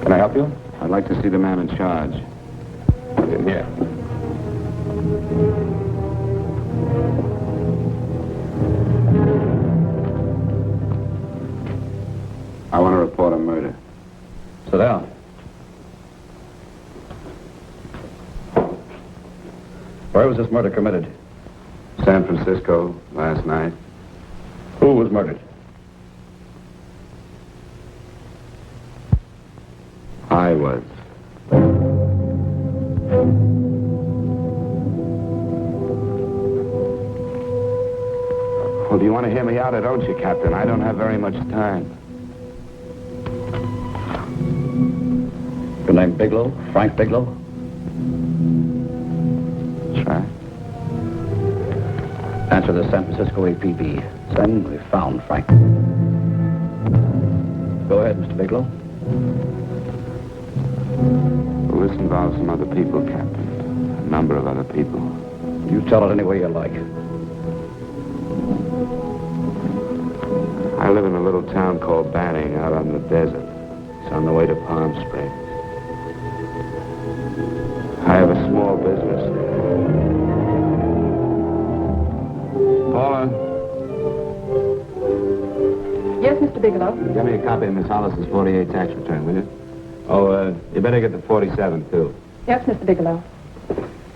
Can I help you? I'd like to see the man in charge. In here. I want to report a murder. Sit down. Where was this murder committed? San Francisco, last night. Who was murdered? I was. Well, do you want to hear me out or don't you, Captain? I don't have very much time. Your name Bigelow? Frank Bigelow? That's right. Answer the San Francisco APB. Then we found Frank. Go ahead, Mr. Bigelow. Well, this involves some other people, Captain. A number of other people. You tell it any way you like. I live in a little town called Banning out on the desert. It's on the way to Palm Springs. I have a small business there. Paula, Yes, Mr. Bigelow. give me a copy of Miss Hollis's 48 tax return, will you? Oh, you better get the 47, too. Yes, Mr. Bigelow.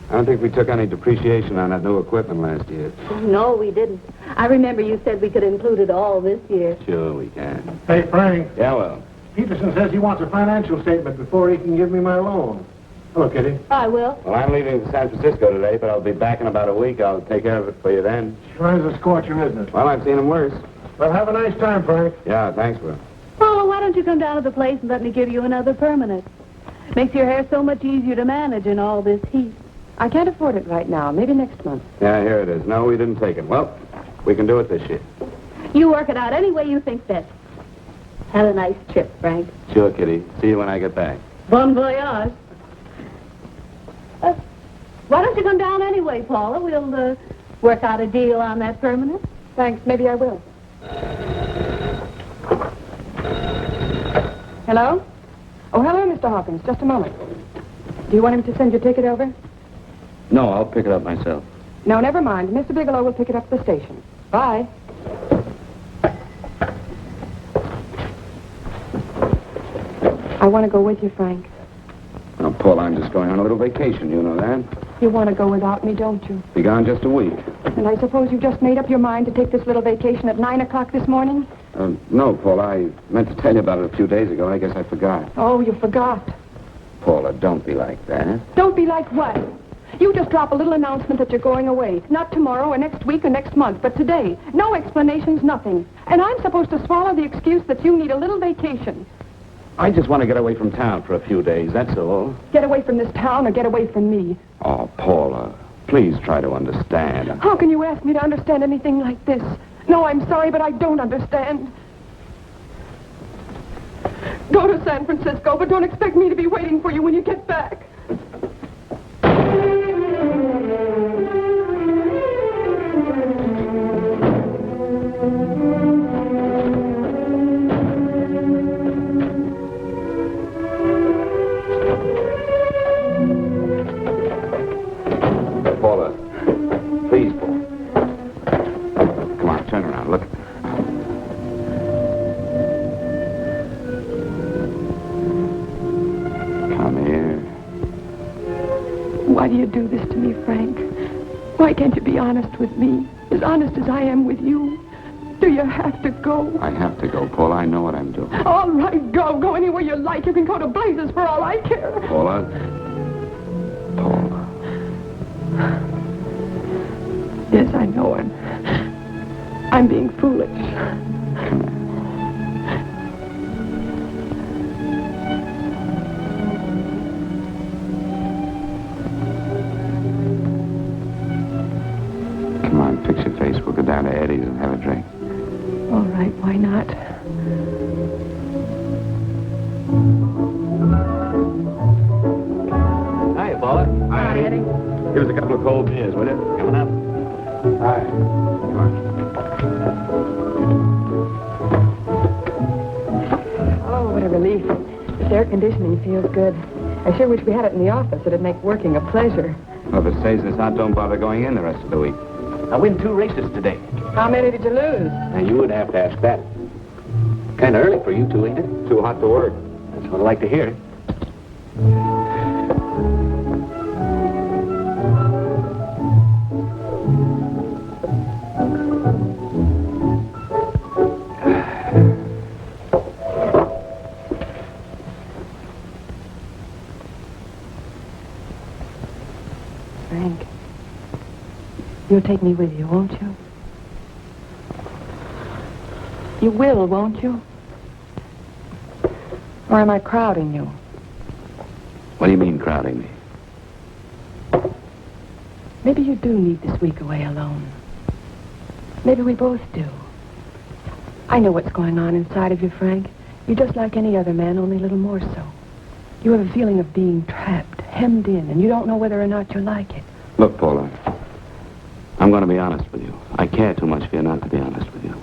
I don't think we took any depreciation on that new equipment last year. No, we didn't. I remember you said we could include it all this year. Sure we can. Hey, Frank. Yeah, well. Peterson says he wants a financial statement before he can give me my loan. Hello, Kitty. I will. Well, I'm leaving for San Francisco today, but I'll be back in about a week. I'll take care of it for you then. Sure is a scorcher, isn't it? Well, I've seen him worse. Well, have a nice time, Frank. Yeah, thanks, Will. Paula, why don't you come down to the place and let me give you another permanent? Makes your hair so much easier to manage in all this heat. I can't afford it right now. Maybe next month. Yeah, here it is. No, we didn't take it. Well, we can do it this year. You work it out any way you think best. Have a nice trip, Frank. Sure, Kitty. See you when I get back. Bon voyage. Why don't you come down anyway, Paula? We'll work out a deal on that permanent. Thanks. Maybe I will. Hello? Oh, hello, Mr. Hawkins. Just a moment. Do you want him to send your ticket over? No, I'll pick it up myself. No, never mind. Mr. Bigelow will pick it up at the station. Bye. I want to go with you, Frank. Now, Paul, I'm just going on a little vacation. You know that? You want to go without me, don't you? Be gone just a week. And I suppose you just made up your mind to take this little vacation at 9 o'clock this morning? No, Paul, I meant to tell you about it a few days ago. I guess I forgot. Oh, you forgot. Paula, don't be like that. Don't be like what? You just drop a little announcement that you're going away. Not tomorrow or next week or next month, but today. No explanations, nothing. And I'm supposed to swallow the excuse that you need a little vacation. I just want to get away from town for a few days, that's all. Get away from this town or get away from me. Oh, Paula, please try to understand. How can you ask me to understand anything like this? No, I'm sorry, but I don't understand. Go to San Francisco, but don't expect me to be waiting for you when you get back. Paula, please, Paula. Come on, turn around, look. Come here. Why do you do this to me, Frank? Why can't you be honest with me? As honest as I am with you? Do you have to go? I have to go, Paula. I know what I'm doing. All right, go. Go anywhere you like. You can go to blazes for all I care. Paula. Paula. Yes, I know it. I'm being foolish. Come here. Come on, fix your face. We'll go down to Eddie's and have a drink. All right, why not? Hi, Paula. Hi, Eddie. Give us a couple of cold beers, will you? Coming up. Hi. Come on. Oh, what a relief. This air conditioning feels good. I sure wish we had it in the office. It'd make working a pleasure. Well, if it stays this hot, don't bother going in the rest of the week. I win 2 races today. How many did you lose? Now, you would have to ask that. Kind of early for you two, ain't it? Too hot to work. That's what I like to hear. Frank, you'll take me with you, won't you? You will, won't you? Or am I crowding you? What do you mean, crowding me? Maybe you do need this week away alone. Maybe we both do. I know what's going on inside of you, Frank. You're just like any other man, only a little more so. You have a feeling of being trapped, hemmed in, and you don't know whether or not you like it. Look, Paula, I'm going to be honest with you. I care too much for you not to be honest with you.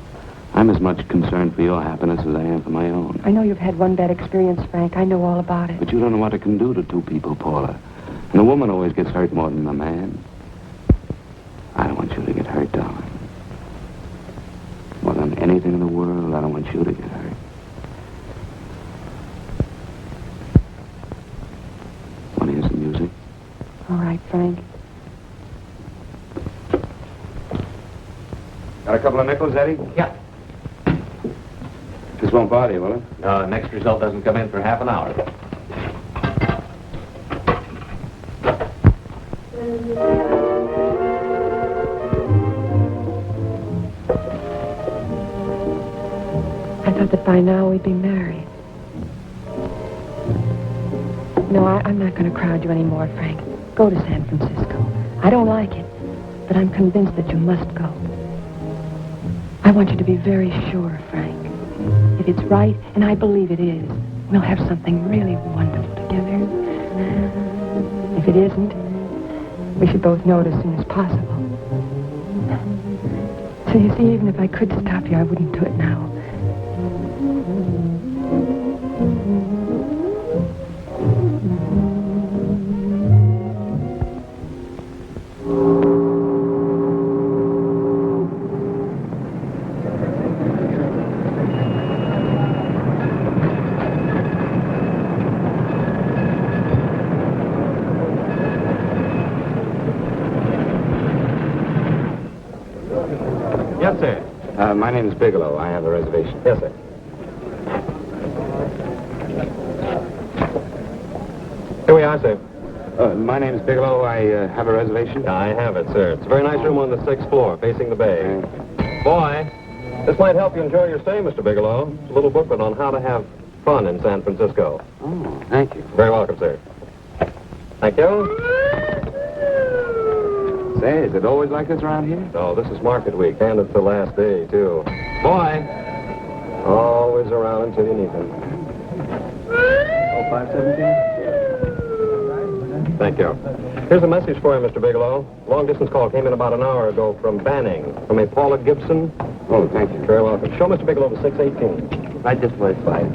I'm as much concerned for your happiness as I am for my own. I know you've had one bad experience, Frank. I know all about it. But you don't know what it can do to two people, Paula. And a woman always gets hurt more than a man. I don't want you to get hurt, darling. More than anything in the world, I don't want you to get hurt. Want to hear some music? All right, Frank. Got a couple of nickels, Eddie? Yeah. This won't bother you, will it? No, next result doesn't come in for half an hour. I thought that by now we'd be married. No, I'm not going to crowd you anymore, Frank. Go to San Francisco. I don't like it, but I'm convinced that you must go. I want you to be very sure, Frank. If it's right, and I believe it is, we'll have something really wonderful together. If it isn't, we should both know it as soon as possible. So you see, even if I could stop you, I wouldn't do it now. Yes, sir. My name is Bigelow. I have a reservation. Yes, sir. Here we are, sir. My name is Bigelow. I have a reservation. I have it, sir. It's a very nice room on the 6th floor, facing the bay. Boy, this might help you enjoy your stay, Mr. Bigelow. It's a little booklet on how to have fun in San Francisco. Oh, thank you. Very welcome, sir. Thank you. Say, is it always like this around here? No, this is market week, and it's the last day, too. Boy, always around until you need him. 0517? Thank you. Here's a message for you, Mr. Bigelow. Long-distance call came in about an hour ago from Banning, from a Paula Gibson. Oh, thank you. Very welcome. Show Mr. Bigelow to 618. Right this way, 5.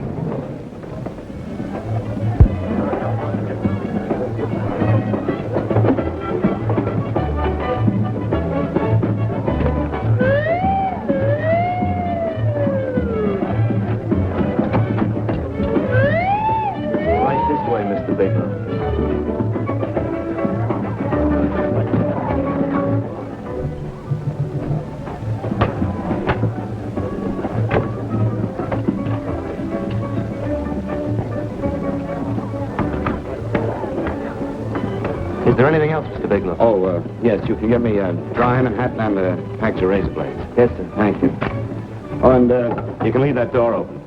Right this way, Mr. Bigelow. Is there anything else, Mr. Bigelow? Oh, yes, you can give me a dry Manhattan and a pack of razor blades. Yes, sir. Thank you. Oh, and you can leave that door open.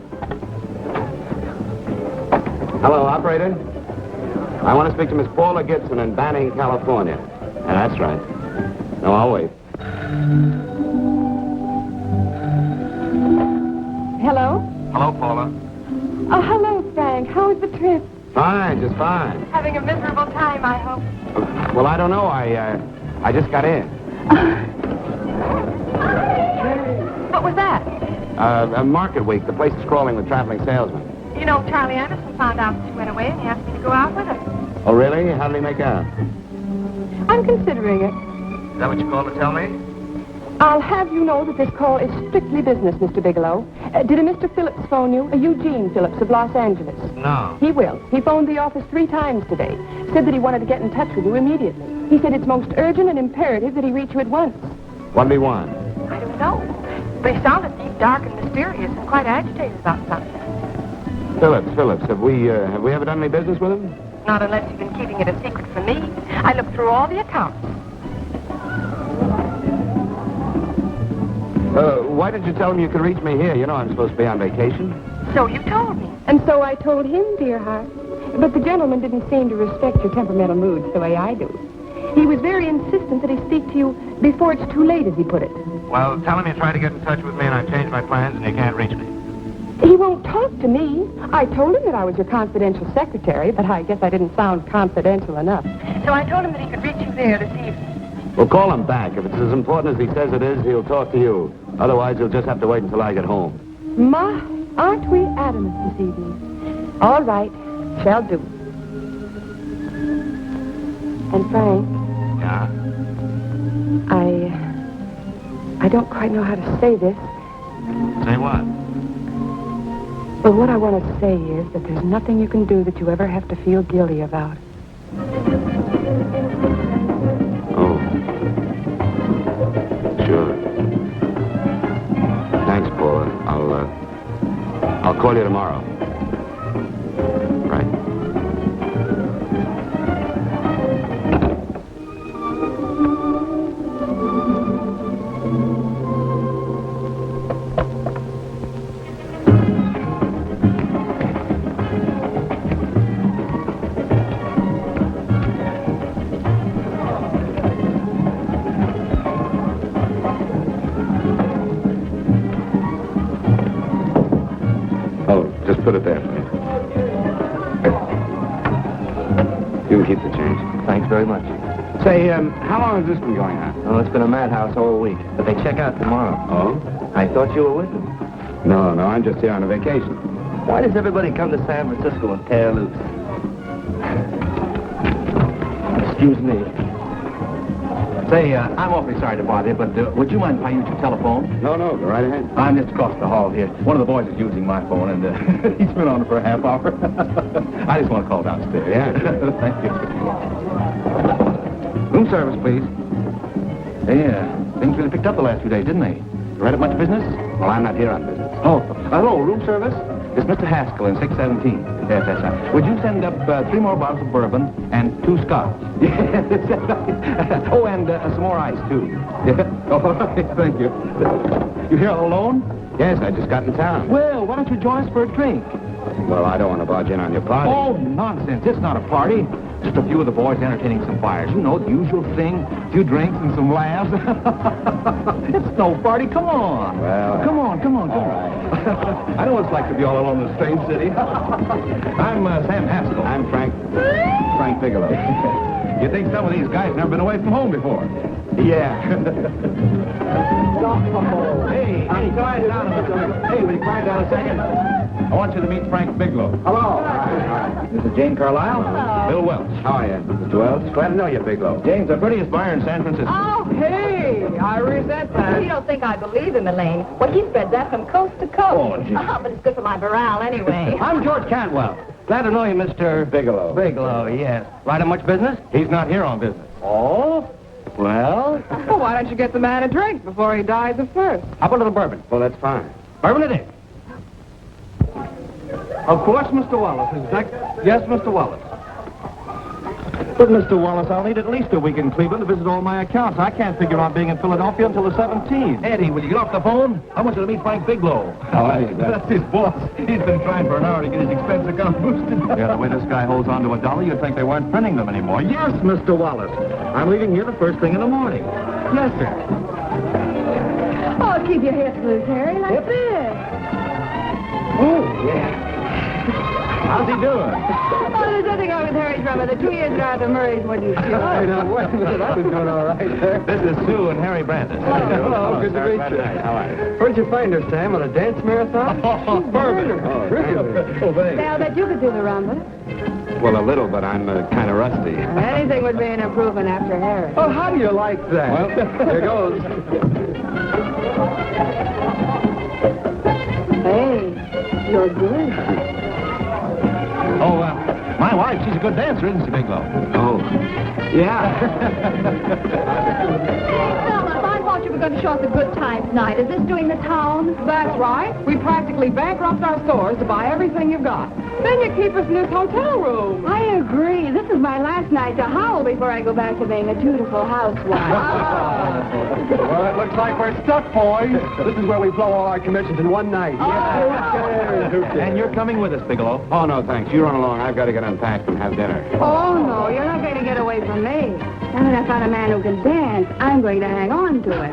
Hello, operator. I want to speak to Miss Paula Gibson in Banning, California. Yeah, that's right. No, I'll wait. Hello? Hello, Paula. Oh, hello, Frank. How was the trip? Fine, just fine. Having a miserable time, I hope. Well, I don't know. I just got in. What was that? Market week. The place is crawling with traveling salesmen. You know, Charlie Anderson found out that she went away and he asked me to go out with her. Oh, really? How did he make out? I'm considering it. Is that what you called to tell me? I'll have you know that this call is strictly business, Mr. Bigelow. Did a Mr. Phillips phone you? Eugene Phillips of Los Angeles. No. He will. He phoned the office 3 times today. Said that he wanted to get in touch with you immediately. He said it's most urgent and imperative that he reach you at once. What did he want? I don't know. But he sounded deep, dark, and mysterious and quite agitated about something. Phillips, have we ever done any business with him? Not unless you've been keeping it a secret from me. I looked through all the accounts. Why did you tell him you could reach me here? You know I'm supposed to be on vacation. So you told me. And so I told him, dear heart. But the gentleman didn't seem to respect your temperamental moods the way I do. He was very insistent that he speak to you before it's too late, as he put it. Well, tell him you tried to get in touch with me and I've changed my plans and you can't reach me. He won't talk to me. I told him that I was your confidential secretary, but I guess I didn't sound confidential enough. So I told him that he could reach you there this evening. Well, call him back. If it's as important as he says it is, he'll talk to you. Otherwise, he'll just have to wait until I get home. Ma, aren't we adamant this evening? All right, shall do. And Frank, Yeah? I don't quite know how to say this. Say what? But what I want to say is that there's nothing you can do that you ever have to feel guilty about. Oh. Sure. Thanks, Paula. I'll call you tomorrow. Right. Put it there for me. You can keep the change. Thanks very much. Say, how long has this been going on? Oh, it's been a madhouse all week, but they check out tomorrow. Oh? I thought you were with them. No, I'm just here on a vacation. Why does everybody come to San Francisco and tear loose? Excuse me. Say, I'm awfully sorry to bother you, but would you mind if I use your telephone? No, go right ahead. I'm just across the hall here. One of the boys is using my phone, and he's been on it for a half hour. I just want to call downstairs. Yeah. Thank you. Room service, please. Yeah, things really picked up the last few days, didn't they? You read up much business? Well, I'm not here on business. Oh, hello, room service? It's Mr. Haskell in 617. Yes, that's right. Would you send up 3 more bottles of bourbon and 2 scotch? Yes, that's right. Oh, and some more ice, too. Yeah. Oh, thank you. You here all alone? Yes, I just got in town. Well, why don't you join us for a drink? Well, I don't want to barge in on your party. Oh, nonsense. It's not a party. Just a few of the boys entertaining some fires. You know, the usual thing. A few drinks and some laughs. It's no party. Come on. Well, Come on. right. I know what it's like to be all alone in a strange city. I'm Sam Haskell. I'm Frank Bigelow. You think some of these guys have never been away from home before? Yeah. Hey, quiet down a minute. Hey, will you quiet down a second? I want you to meet Frank Bigelow. Hello. This is Jane Carlisle. Hello. Bill Welch. How are you, Mr. Wells? Glad to know you, Bigelow. Jane's the prettiest buyer in San Francisco. Oh, hey, I resent that. You don't think I believe him, Elaine? Well, he spread that from coast to coast. Oh, gee. But it's good for my morale anyway. I'm George Cantwell. Glad to know you, Mr. Bigelow. Bigelow, yes. Right on much business? He's not here on business. Oh? Well, Well, why don't you get the man a drink before he dies of thirst? how about a little bourbon? Well, that's fine. Bourbon it is. Of course, Mr. Wallace. Yes, Mr. Wallace. But, Mr. Wallace, I'll need at least a week in Cleveland to visit all my accounts. I can't figure on being in Philadelphia until the 17th. Eddie, will you get off the phone? I want you to meet Frank Bigelow. How are you, That's his boss. He's been trying for an hour to get his expense account boosted. Yeah, the way this guy holds on to $1, you'd think they weren't printing them anymore. Yes, Mr. Wallace. I'm leaving here the first thing in the morning. Yes, sir. Oh, keep your head loose, Harry, like this. Oh, yeah. How's he doing? Oh, there's nothing wrong with Harry's brother. The 2 years ago after Murray's wouldn't shoot. Hey, now, wait a minute. I've been doing all right there. This is Sue and Harry Brandon. Hello, good to sir. meet Glad you. How are you? Where'd you find her, Sam? On a dance marathon? Oh, perfect. Oh, really? Oh, thanks. Say, I'll bet you could do the rumba. Well, a little, but I'm kind of rusty. Anything would be an improvement after Harry. Oh, how do you like that? Well, here goes. Hey, you're good. Oh, my wife, she's a good dancer, isn't she, Bigelow? Oh, yeah. Pamela, I thought you were going to show us a good time tonight. Is this doing the town? That's right. We practically bankrupt our stores to buy everything you've got. Then you keep us in this hotel room. I agree. This is my last night to howl before I go back to being a dutiful housewife. Well, it looks like we're stuck, boys. This is where we blow all our commissions in one night. And you're coming with us, Bigelow. Oh, no, thanks. You run along. I've got to get unpacked and have dinner. Oh, no, you're not going to get away from me. Now that I found a man who can dance, I'm going to hang on to it.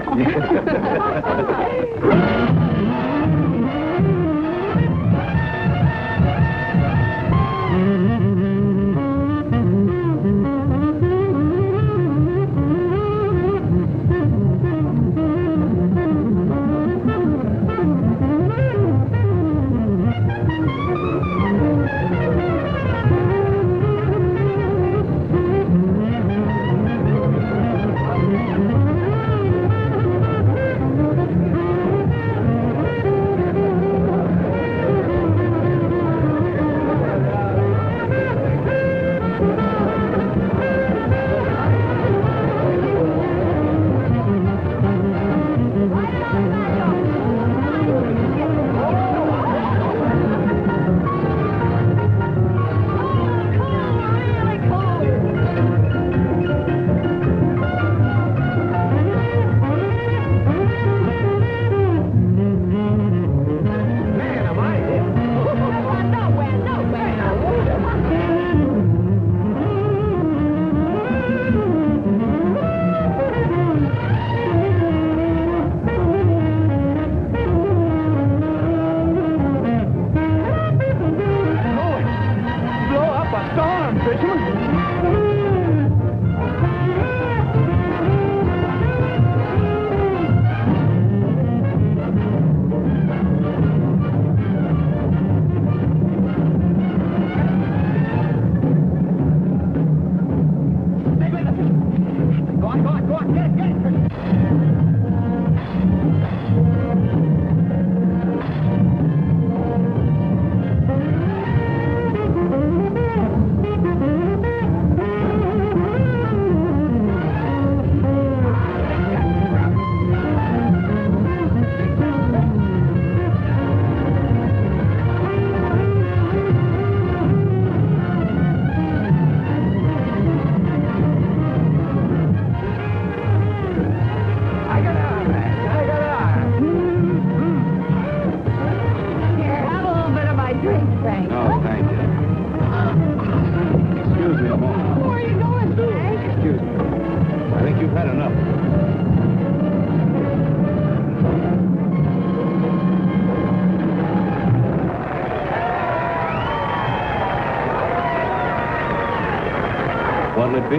What'll it be?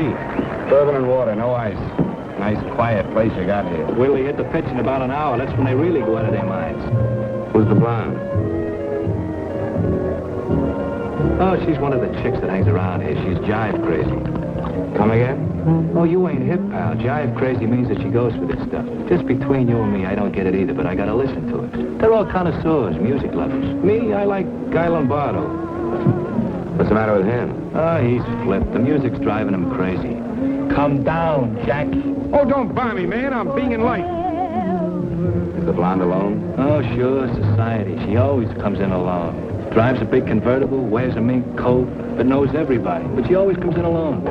Bourbon and water, no ice. Nice, quiet place you got here. Wait till you hit the pitch in about an hour. That's when they really go out of their minds. Who's the blonde? Oh, she's one of the chicks that hangs around here. She's jive crazy. Come again? Oh, you ain't hip, pal. Jive crazy means that she goes for this stuff. Just between you and me, I don't get it either, but I gotta listen to it. They're all connoisseurs, music lovers. Me, I like Guy Lombardo. What's the matter with him? Oh, he's flipped. The music's driving him crazy. Come down, Jack. Oh, don't buy me, man. I'm being light. Is the blonde alone? Oh, sure, society. She always comes in alone. Drives a big convertible, wears a mink coat, but knows everybody. But she always comes in alone.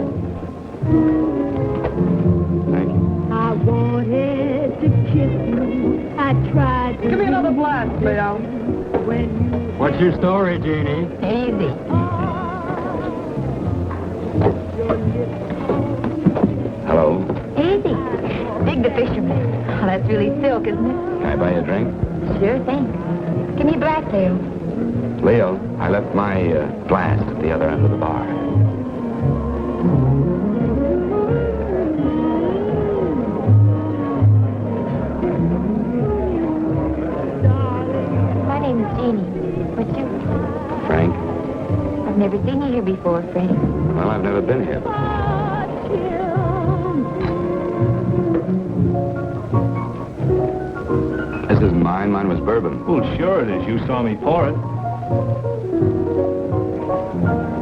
Thank you. I wanted to kiss you. I tried to. Give me another blast, Leo. When you What's your story, Jeannie? easy. Hello. Easy. Dig the fisherman. Oh, that's really silk, isn't it? Can I buy you a drink? Sure thing. Give me a black, Leo. Leo, I left my glass at the other end of the bar. My name is Jeannie. What's yours? Frank? I've never seen you here before, Frank. Well, I've never been here. This isn't mine. Mine was bourbon. Well, sure it is. You saw me pour it.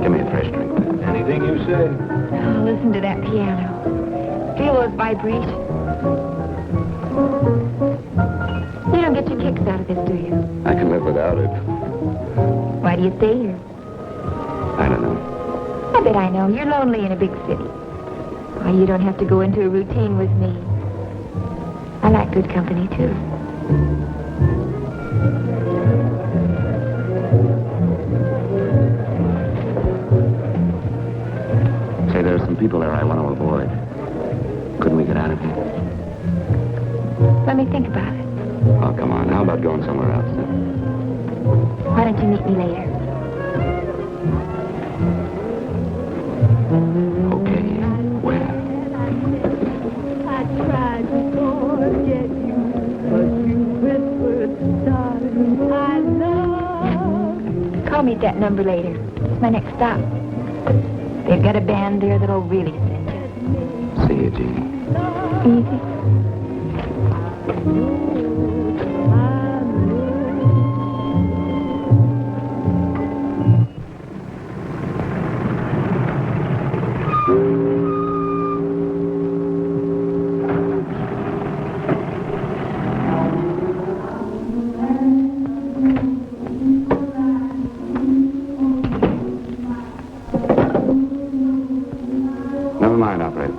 Give me a fresh drink. Anything you say. Oh, listen to that piano. Feel those vibrations. You don't get your kicks out of this, do you? I can live without it. Why do you stay here? I don't know. I bet I know. You're lonely in a big city. Why, you don't have to go into a routine with me. I like good company, too. Say, there are some people there I want to avoid. Couldn't we get out of here? Let me think about it. Oh, come on. How about going somewhere else? Why don't you meet me later? Okay. Where? I tried to forget you, but you whispered, darling, I love. Call me at that number later. It's my next stop. They've got a band there that'll really send you. See you, Jeannie. Easy. Never mind, operator.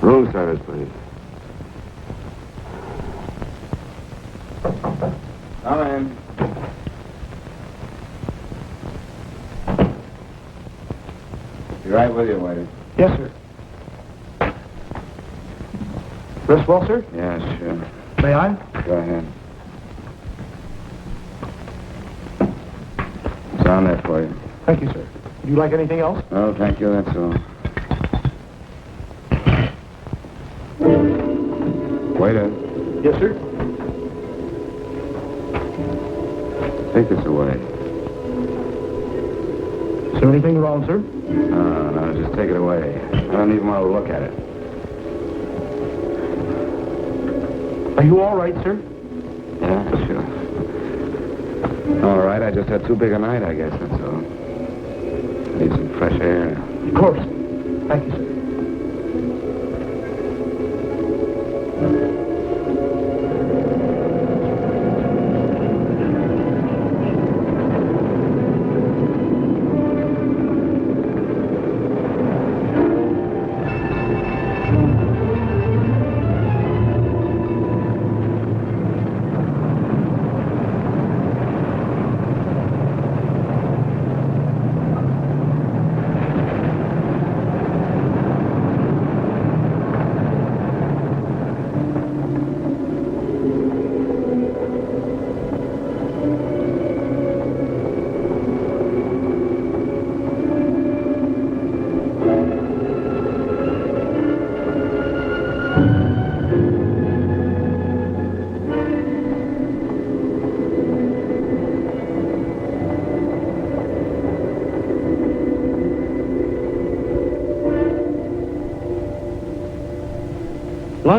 Room service, please. Come in. Be right with you, waiter. Yes, sir. Rest well, sir? Yeah, sure. May I? Go ahead. It's on there for you. Thank you, sir. Would you like anything else? Oh, thank you, that's all. Waiter, Yes, sir. take this away. Is there anything wrong, sir? No, just take it away. I don't even want to look at it. Are you all right, sir? Yeah, sure. All right, I just had too big a night, I guess, that's all. Need some fresh air. Of course. Thank you, sir.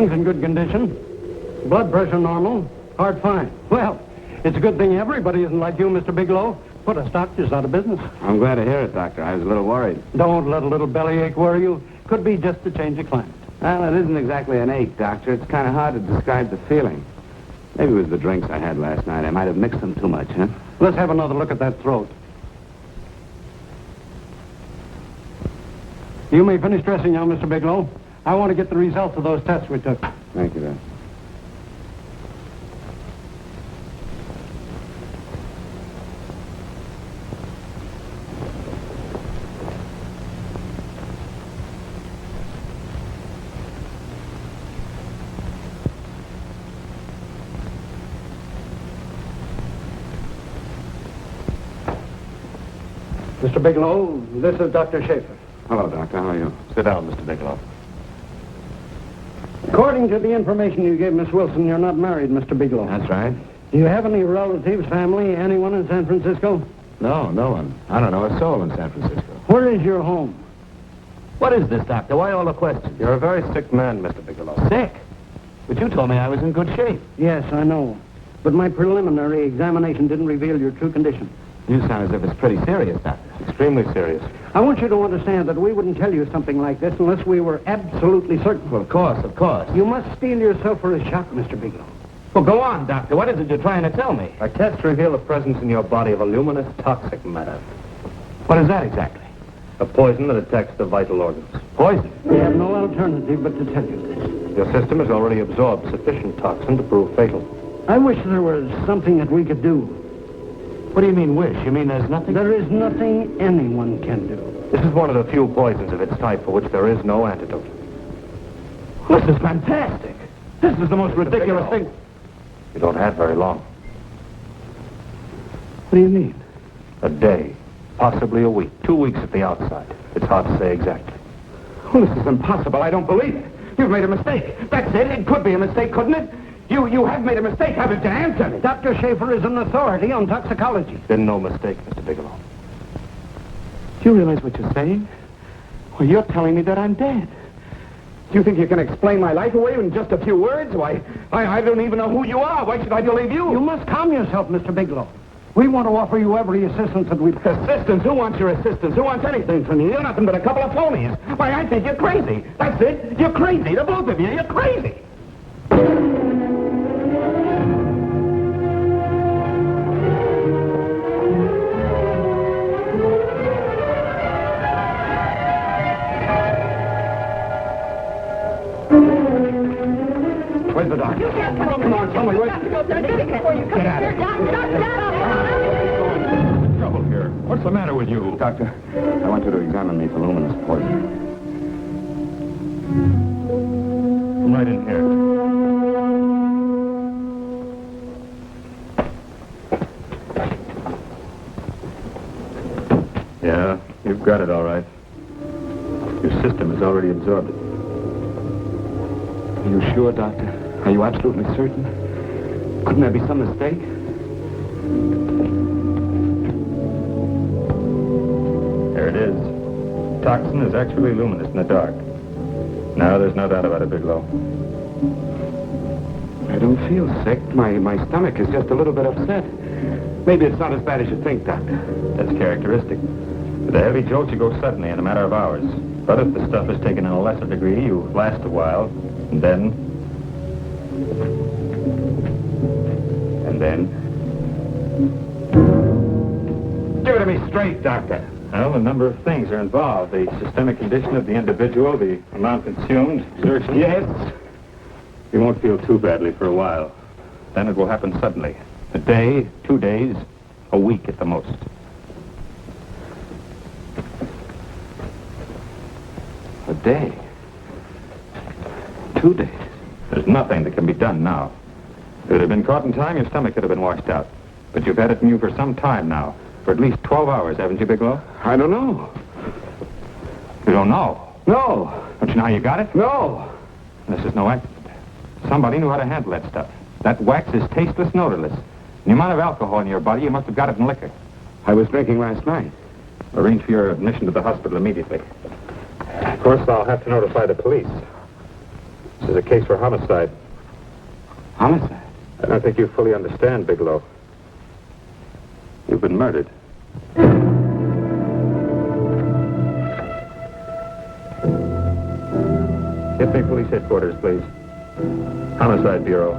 Lungs in good condition. Blood pressure normal. Heart fine. Well, it's a good thing everybody isn't like you, Mr. Bigelow. Put us doctors out of business. I'm glad to hear it, Doctor. I was a little worried. Don't let a little bellyache worry you. Could be just a change of climate. Well, it isn't exactly an ache, Doctor. It's kind of hard to describe the feeling. Maybe it was the drinks I had last night. I might have mixed them too much, huh? Let's have another look at that throat. You may finish dressing now, Mr. Bigelow. I want to get the results of those tests we took. Thank you, Doctor. Mr. Bigelow, this is Dr. Schaefer. Hello, Doctor. How are you? Sit down, Mr. Bigelow. According to the information you gave Miss Wilson, you're not married, Mr. Bigelow. That's right. Do you have any relatives, family, anyone in San Francisco? No, no one. I don't know a soul in San Francisco. Where is your home? What is this, Doctor? Why all the questions? You're a very sick man, Mr. Bigelow. Sick? But you told me I was in good shape. Yes, I know. But my preliminary examination didn't reveal your true condition. You sound as if it's pretty serious, Doctor. Extremely serious. I want you to understand that we wouldn't tell you something like this unless we were absolutely certain. Well, of course, of course. You must steel yourself for a shock, Mr. Bigelow. Well, go on, Doctor. What is it you're trying to tell me? Our tests reveal the presence in your body of a luminous toxic matter. What is that exactly? A poison that attacks the vital organs. Poison? We have no alternative but to tell you this. Your system has already absorbed sufficient toxin to prove fatal. I wish there was something that we could do. What do you mean, wish? You mean there's nothing? There is nothing anyone can do. This is one of the few poisons of its type for which there is no antidote. This is fantastic. This is the most ridiculous thing. You don't have very long. What do you mean? A day, possibly a week, 2 weeks at the outside. It's hard to say exactly. Well, this is impossible. I don't believe it. You've made a mistake. That's it. It could be a mistake, couldn't it? You have made a mistake, haven't you? Answer me. Dr. Schaefer is an authority on toxicology. Been no mistake, Mr. Bigelow. Do you realize what you're saying? Well, you're telling me that I'm dead. Do you think you can explain my life away in just a few words? Why, I don't even know who you are. Why should I believe you? You must calm yourself, Mr. Bigelow. We want to offer you every assistance that we... Assistance? Who wants your assistance? Who wants anything from you? You're nothing but a couple of phonies. Why, I think you're crazy. That's it. You're crazy. The both of you. You're crazy. Where's the doctor? Come on, tell me. Get out of here. Trouble here. What's the matter with you? Doctor, I want you to examine me for luminous poison. Come right in here. Yeah, you've got it all right. Your system has already absorbed it. Are you sure, Doctor? Are you absolutely certain? Couldn't there be some mistake? There it is. Toxin is actually luminous in the dark. Now there's no doubt about it, Bigelow. I don't feel sick. My stomach is just a little bit upset. Maybe it's not as bad as you think, Doctor. That's characteristic. With a heavy jolt, you go suddenly in a matter of hours. But if the stuff is taken in a lesser degree, you last a while, and then... Give it to me straight, Doctor. Well, a number of things are involved. The systemic condition of the individual, the amount consumed, exertion. Yes? You won't feel too badly for a while. Then it will happen suddenly. A day, 2 days, a week at the most. A day. 2 days. There's nothing that can be done now. If it had been caught in time, your stomach could have been washed out. But you've had it in you for some time now. For at least 12 hours, haven't you, Bigelow? I don't know. You don't know? No. Don't you know how you got it? No. This is no accident. Somebody knew how to handle that stuff. That wax is tasteless and odorless. The amount of alcohol in your body, you must have got it in liquor. I was drinking last night. Arrange for your admission to the hospital immediately. Of course, I'll have to notify the police. is a case for homicide. Homicide? I don't think you fully understand, Bigelow. You've been murdered. Get me police headquarters, please. Homicide Bureau.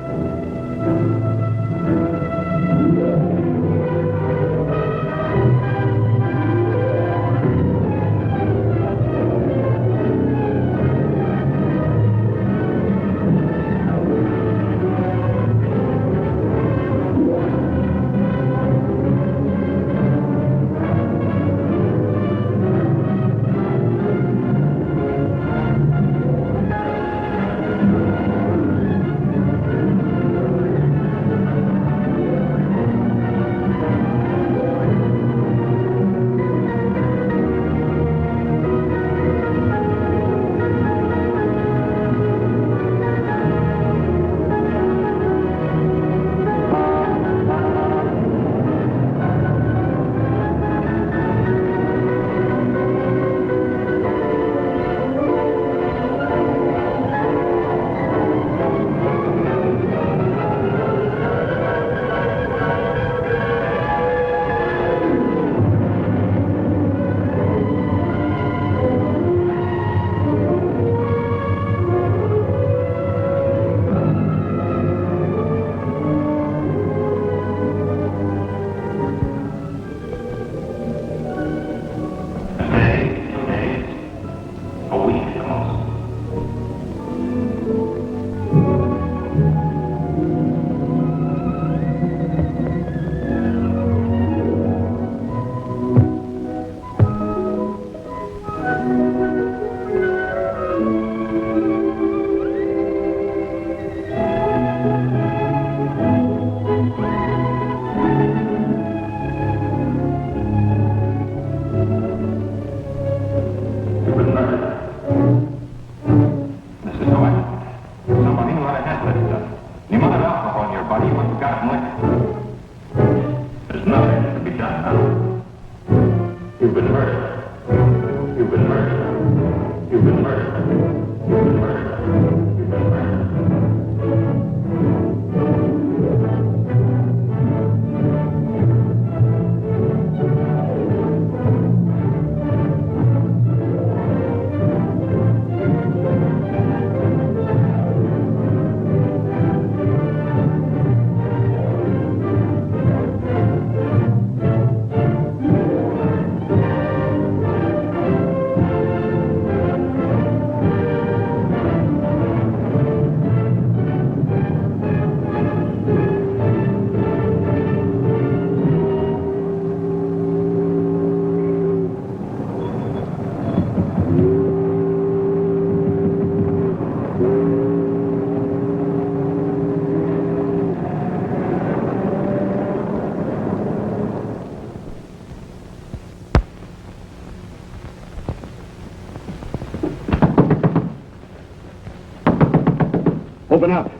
Open up.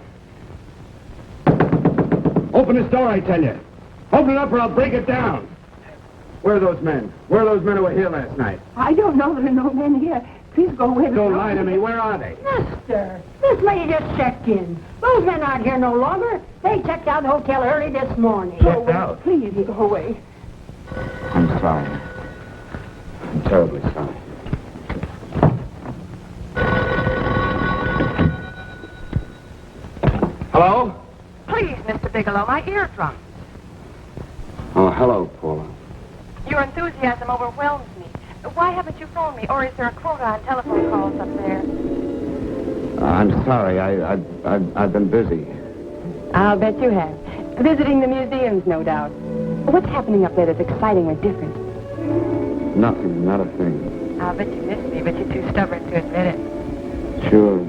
Open this door, I tell you. Open it up or I'll break it down. Where are those men? Where are those men who were here last night? I don't know. There are no men here. Please go away. Don't lie to me. Where are they? Mister, this lady just checked in. Those men aren't here no longer. They checked out the hotel early this morning. Checked out? Please go away. I'm sorry. I'm terribly sorry. Hello? Please, Mr. Bigelow, my eardrum. Oh, hello, Paula. Your enthusiasm overwhelms me. Why haven't you phoned me? Or is there a quota on telephone calls up there? I'm sorry. I've been busy. I'll bet you have. Visiting the museums, no doubt. What's happening up there that's exciting or different? Nothing, not a thing. I'll bet you miss me, but you're too stubborn to admit it. Sure.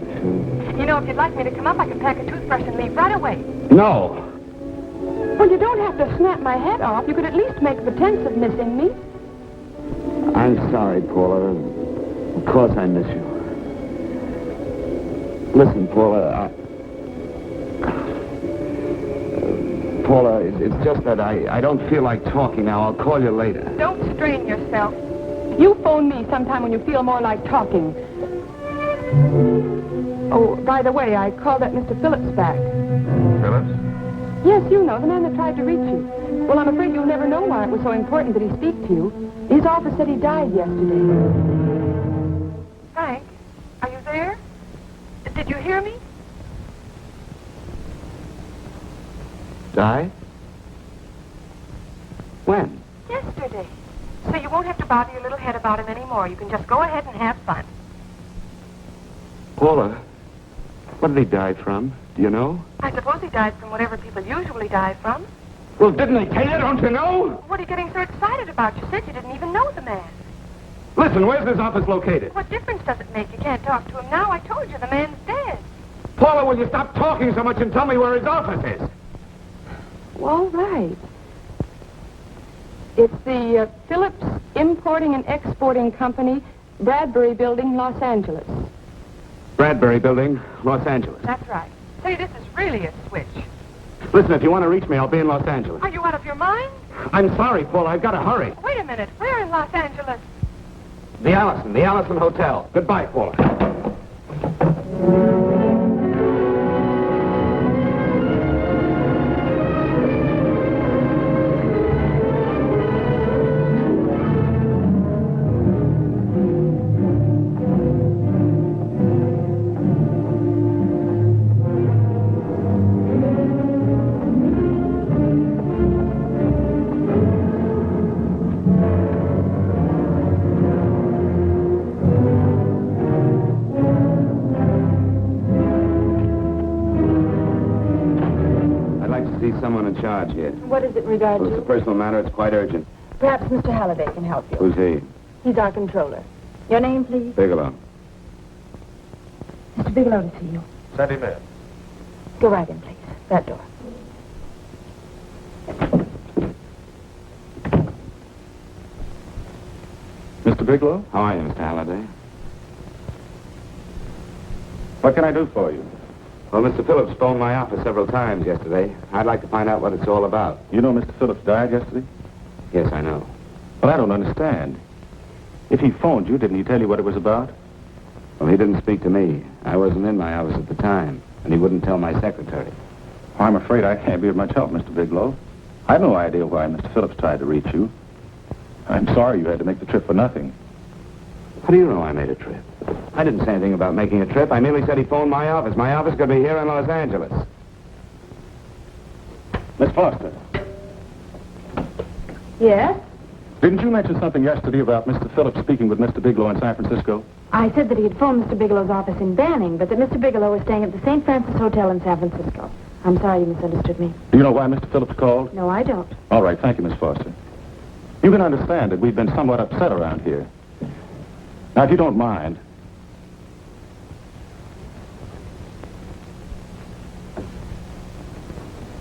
You know, if you'd like me to come up, I can pack a toothbrush and leave right away. No. Well, you don't have to snap my head off. You could at least make pretense of missing me. I'm sorry, Paula. Of course I miss you. Listen, Paula, Paula, it's just that I don't feel like talking now. I'll call you later. Don't strain yourself. You phone me sometime when you feel more like talking. Oh, by the way, I called that Mr. Phillips back. Phillips? Yes, you know, the man that tried to reach you. Well, I'm afraid you'll never know why it was so important that he speak to you. His office said he died yesterday. Frank, are you there? Did you hear me? Die? When? Yesterday. So you won't have to bother your little head about him anymore. You can just go ahead and have fun. Paula, what did he die from? Do you know? I suppose he died from whatever people usually die from. Well, didn't he tell you? Don't you know? What are you getting so excited about? You said you didn't even know the man. Listen, where's his office located? What difference does it make? You can't talk to him now. I told you the man's dead. Paula, will you stop talking so much and tell me where his office is? All right. It's the Phillips Importing and Exporting Company, Bradbury Building, Los Angeles. Bradbury Building, Los Angeles. That's right. Say, this is really a switch. Listen, if you want to reach me, I'll be in Los Angeles. Are you out of your mind? I'm sorry, Paula. I've got to hurry. Wait a minute. Where in Los Angeles? The Allison Hotel. Goodbye, Paula. Someone in charge here. What is it in regard Well, it's a to? personal matter. It's quite urgent. Perhaps Mr. Halliday can help you. Who's he? He's our controller. Your name, please? Bigelow. Mr. Bigelow to see you. Send him in. Go right in, please. That door. Mr. Bigelow? How are you, Mr. Halliday? What can I do for you? Well, Mr. Phillips phoned my office several times yesterday. I'd like to find out what it's all about. You know Mr. Phillips died yesterday? Yes, I know. Well, I don't understand. If he phoned you, didn't he tell you what it was about? Well, he didn't speak to me. I wasn't in my office at the time, and he wouldn't tell my secretary. Well, I'm afraid I can't be of much help, Mr. Bigelow. I've no idea why Mr. Phillips tried to reach you. I'm sorry you had to make the trip for nothing. How do you know I made a trip? I didn't say anything about making a trip. I merely said he phoned my office. My office could be here in Los Angeles. Miss Foster, Yes? didn't you mention something yesterday about Mr. Phillips speaking with Mr. Bigelow in San Francisco? I said that he had phoned Mr. Bigelow's office in Banning, but that Mr. Bigelow was staying at the St. Francis Hotel in San Francisco. I'm sorry you misunderstood me. Do you know why Mr. Phillips called? No, I don't. All right, thank you, Miss Foster. You can understand that we've been somewhat upset around here. Now, if you don't mind...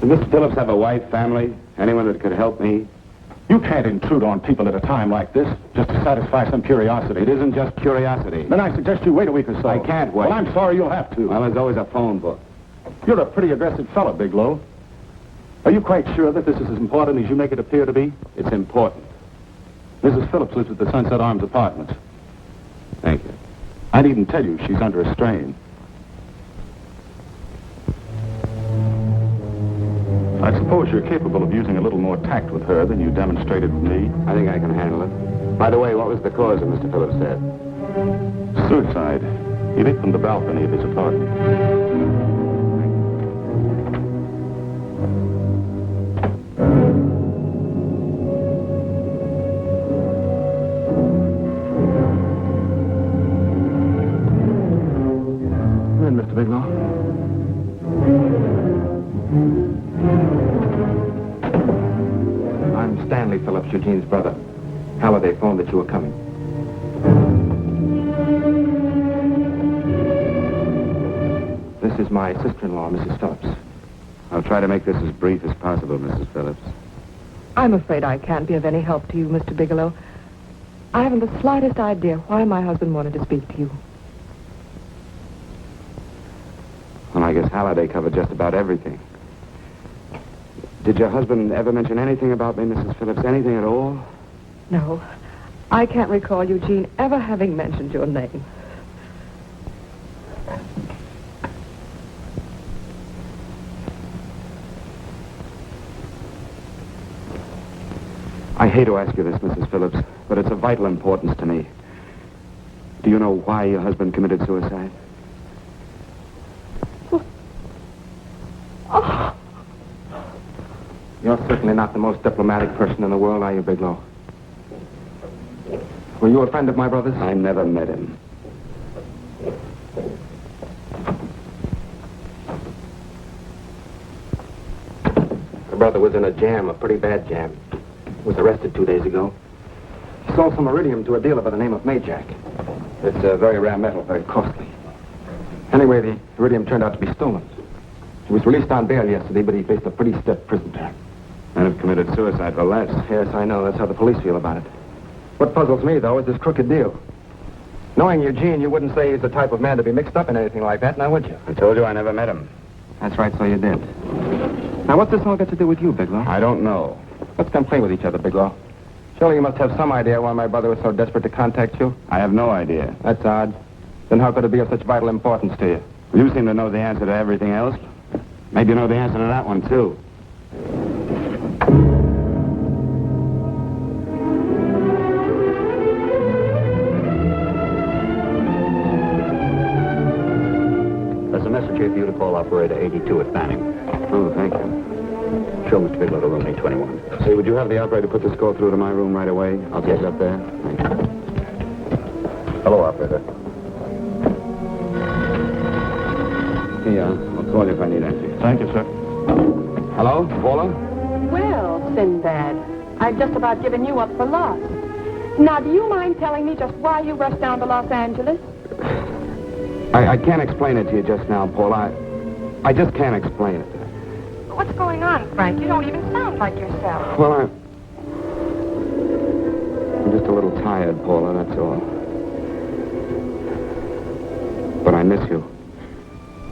Does Mr. Phillips have a wife, family, anyone that could help me? You can't intrude on people at a time like this just to satisfy some curiosity. It isn't just curiosity. Then I suggest you wait a week or so. I can't wait. Well, I'm sorry you'll have to. Well, there's always a phone book. You're a pretty aggressive fellow, Bigelow. Are you quite sure that this is as important as you make it appear to be? It's important. Mrs. Phillips lives at the Sunset Arms Apartments. Thank you. I needn't tell you she's under a strain. I suppose you're capable of using a little more tact with her than you demonstrated with me. I think I can handle it. By the way, what was the cause of Mr. Phillips' death? Suicide. He leaped from the balcony of his apartment. Come in, Mr. Bigelow. I'm Stanley Phillips, Eugene's brother. Halliday phoned that you were coming. This is my sister-in-law, Mrs. Phillips. I'll try to make this as brief as possible, Mrs. Phillips. I'm afraid I can't be of any help to you, Mr. Bigelow. I haven't the slightest idea why my husband wanted to speak to you. Well, I guess Halliday covered just about everything. Did your husband ever mention anything about me, Mrs. Phillips? Anything at all? No, I can't recall Eugene ever having mentioned your name. I hate to ask you this, Mrs. Phillips, but it's of vital importance to me. Do you know why your husband committed suicide? Oh. You're certainly not the most diplomatic person in the world, are you, Bigelow? Were you a friend of my brother's? I never met him. My brother was in a jam, a pretty bad jam. He was arrested 2 days ago. He sold some iridium to a dealer by the name of Majak. It's a very rare metal, very costly. Anyway, the iridium turned out to be stolen. He was released on bail yesterday, but he faced a pretty stiff prison term. And have committed suicide for less. Yes, I know. That's how the police feel about it. What puzzles me, though, is this crooked deal. Knowing Eugene, you wouldn't say he's the type of man to be mixed up in anything like that, now would you? I told you I never met him. That's right, so you did. Now, what's this all got to do with you, Bigelow? I don't know. Let's come play with each other, Bigelow. Surely you must have some idea why my brother was so desperate to contact you. I have no idea. That's odd. Then how could it be of such vital importance to you? You seem to know the answer to everything else. Maybe you know the answer to that one, too. There's a message here for you to call operator 82 at Fanning. Oh, thank you. Show Mr. Bigelow to room 821. Say, would you have the operator put this call through to my room right away? I'll get it up there. Thank you. Hello, operator. Yeah, I'll call you if I need anything. Thank you, sir. Hello, Paula? Well, Sinbad, I've just about given you up for lost. Now, do you mind telling me just why you rushed down to Los Angeles? I can't explain it to you just now, Paula. I just can't explain it. What's going on, Frank? You don't even sound like yourself. Well, I'm just a little tired, Paula, that's all. But I miss you.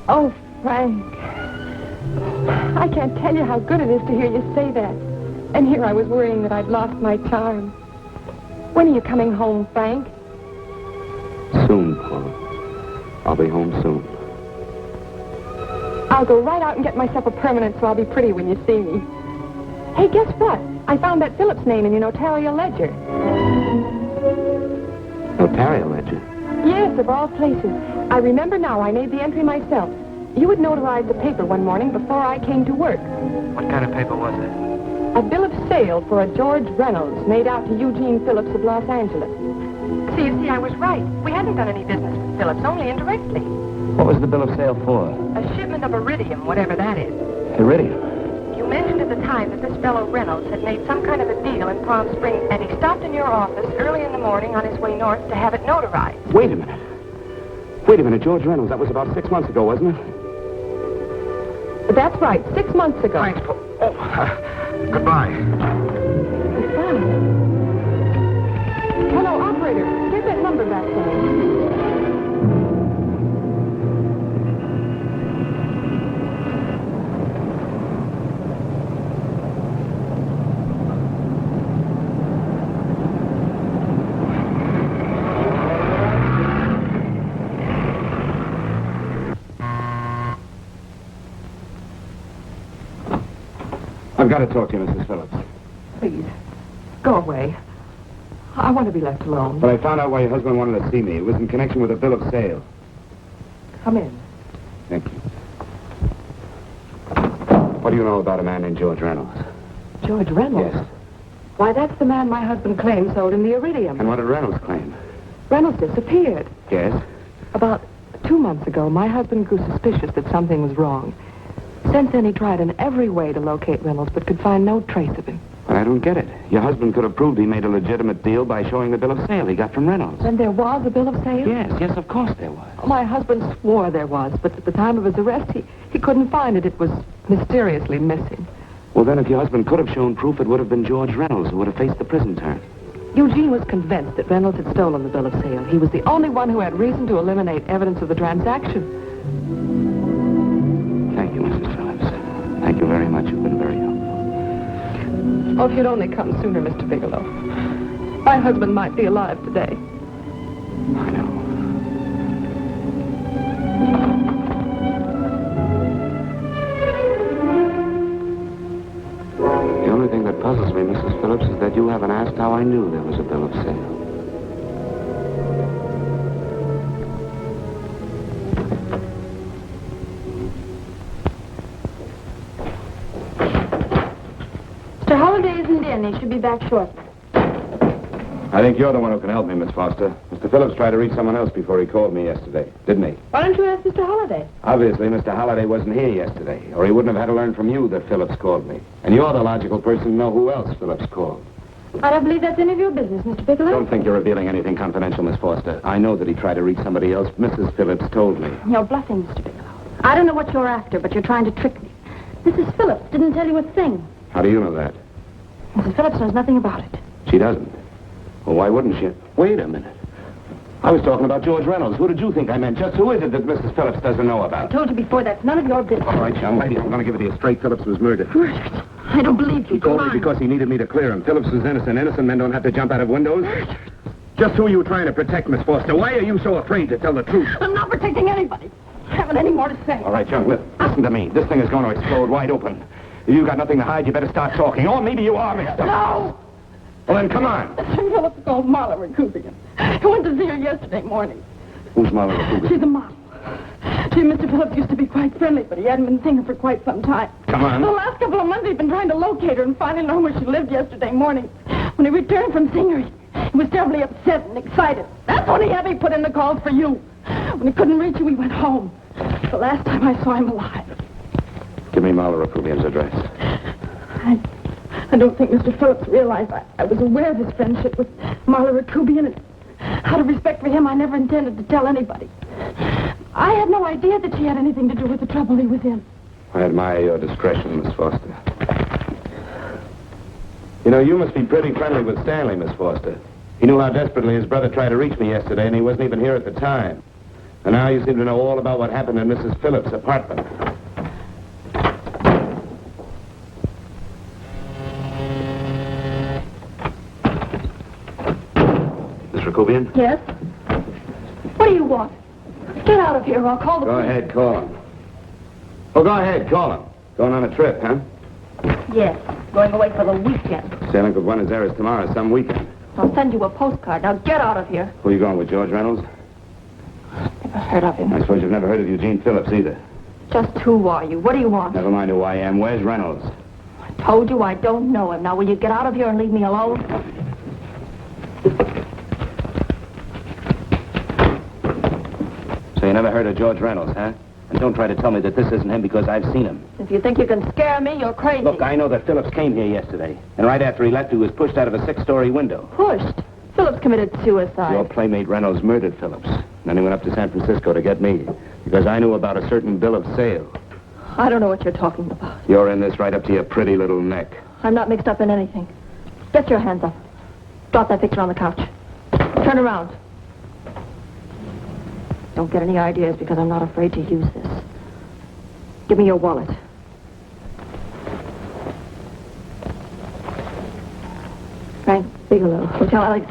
Oh, Frank. I can't tell you how good it is to hear you say that. And here I was worrying that I'd lost my charm. When are you coming home, Frank? Soon, Paula. I'll be home soon. I'll go right out and get myself a permanent so I'll be pretty when you see me. Hey, guess what? I found that Phillips name in your notarial ledger. Notarial ledger? Yes, of all places. I remember now I made the entry myself. You had notarized the paper one morning before I came to work. What kind of paper was it? A bill of sale for a George Reynolds made out to Eugene Phillips of Los Angeles. So you see, I was right. We hadn't done any business with Phillips, only indirectly. What was the bill of sale for? A shipment of iridium, whatever that is. Iridium? You mentioned at the time that this fellow Reynolds had made some kind of a deal in Palm Springs, and he stopped in your office early in the morning on his way north to have it notarized. Wait a minute. Wait a minute, George Reynolds. That was about 6 months ago, wasn't it? That's right, 6 months ago. Thanks, goodbye. Goodbye. Hello, operator. Give that number back to me. I've got to talk to you, Mrs. Phillips. Please, go away. I want to be left alone. But I found out why your husband wanted to see me. It was in connection with a bill of sale. Come in. Thank you. What do you know about a man named George Reynolds? George Reynolds? Yes. Why, that's the man my husband claimed sold him the iridium. And what did Reynolds claim? Reynolds disappeared. Yes? About 2 months ago, my husband grew suspicious that something was wrong. Since then, he tried in every way to locate Reynolds, but could find no trace of him. But I don't get it. Your husband could have proved he made a legitimate deal by showing the bill of sale he got from Reynolds. Then there was a bill of sale? Yes, of course there was. My husband swore there was, but at the time of his arrest, he couldn't find it. It was mysteriously missing. Well, then, if your husband could have shown proof, it would have been George Reynolds who would have faced the prison term. Eugene was convinced that Reynolds had stolen the bill of sale. He was the only one who had reason to eliminate evidence of the transaction. Thank you, Mrs. Phillips. Thank you very much. You've been very helpful. Oh, if you'd only come sooner, Mr. Bigelow. My husband might be alive today. I know. The only thing that puzzles me, Mrs. Phillips, is that you have how I knew there was a bill of sale. Mr. Holliday isn't in. He should be back shortly. I think you're the one who can help me, Miss Foster. Mr. Phillips tried to reach someone else before he called me yesterday, didn't he? Why don't you ask Mr. Holliday? Obviously, Mr. Holliday wasn't here yesterday, or he wouldn't have had to learn from you that Phillips called me. And you're the logical person to know who else Phillips called. I don't believe that's any of your business, Mr. Bigelow. Don't think you're revealing anything confidential, Miss Foster. I know that he tried to reach somebody else. Mrs. Phillips told me. You're bluffing, Mr. Bigelow. I don't know what you're after, but you're trying to trick me. Mrs. Phillips didn't tell you a thing. How do you know that? Mrs. Phillips knows nothing about it. She doesn't. Well, why wouldn't she? Wait a minute. I was talking about George Reynolds. Who did you think I meant? Just who is it that Mrs. Phillips doesn't know I about? told you before, that's none of your business. All right, young lady, I'm going to give it to you straight. Phillips was murdered. Murdered? I don't believe you. He called me because he needed me to clear him. Phillips was innocent. Innocent men don't have to jump out of windows. Just who are you trying to protect, Miss Foster? Why are you so afraid to tell the truth? I'm not protecting anybody. I haven't any more to say. All right, young, listen to me. This thing is going to explode wide open. If you've got nothing to hide, you better start talking. Or maybe you are mixed up. No! Well, then, come on. Mr. Phillips called Marla Rakubian. I went to see her yesterday morning. Who's Marla Rakubian? She's a model. She and Mr. Phillips used to be quite friendly, but he hadn't been seeing her for quite some time. Come on. For the last couple of months, he'd been trying to locate her and finally learn where she lived yesterday morning. When he returned from seeing her, he was terribly upset and excited. That's when he had me put in the calls for you. When he couldn't reach you, he went home. The last time I saw him alive. Give me Marla Rakubian's address. I don't think Mr. Phillips realized I was aware of his friendship with Marla Rakubian, and out of respect for him, I never intended to tell anybody. I had no idea that she had anything to do with the trouble he was in. I admire your discretion, Miss Foster. You know, you must be pretty friendly with Stanley, Miss Foster. He knew how desperately his brother tried to reach me yesterday, and he wasn't even here at the time. And now you seem to know all about what happened in Mrs. Phillips' apartment. Miss Rakubian? Yes? What do you want? Get out of here or I'll call the Go police. ahead, call him. Oh, go ahead, call him. Going on a trip, huh? Yes, going away for the weekend. Sailing for Buenos Aires tomorrow, some weekend. I'll send you a postcard. Now get out of here. Who are you going with, George Reynolds? Never heard of him. I suppose you've never heard of Eugene Phillips either. Just who are you? What do you want? Never mind who I am. Where's Reynolds? I told you I don't know him. Now will you get out of here and leave me alone? So you never heard of George Reynolds, huh? And don't try to tell me that this isn't him because I've seen him. If you think you can scare me, you're crazy. Look, I know that Phillips came here yesterday. And right after he left, he was pushed out of a 6-story window. Pushed? Phillips committed suicide. Your playmate Reynolds murdered Phillips. And then he went up to San Francisco to get me. Because I knew about a certain bill of sale. I don't know what you're talking about. You're in this right up to your pretty little neck. I'm not mixed up in anything. Get your hands up. Drop that picture on the couch. Turn around. Don't get any ideas because I'm not afraid to use this. Give me your wallet. Frank Bigelow, Hotel Alex.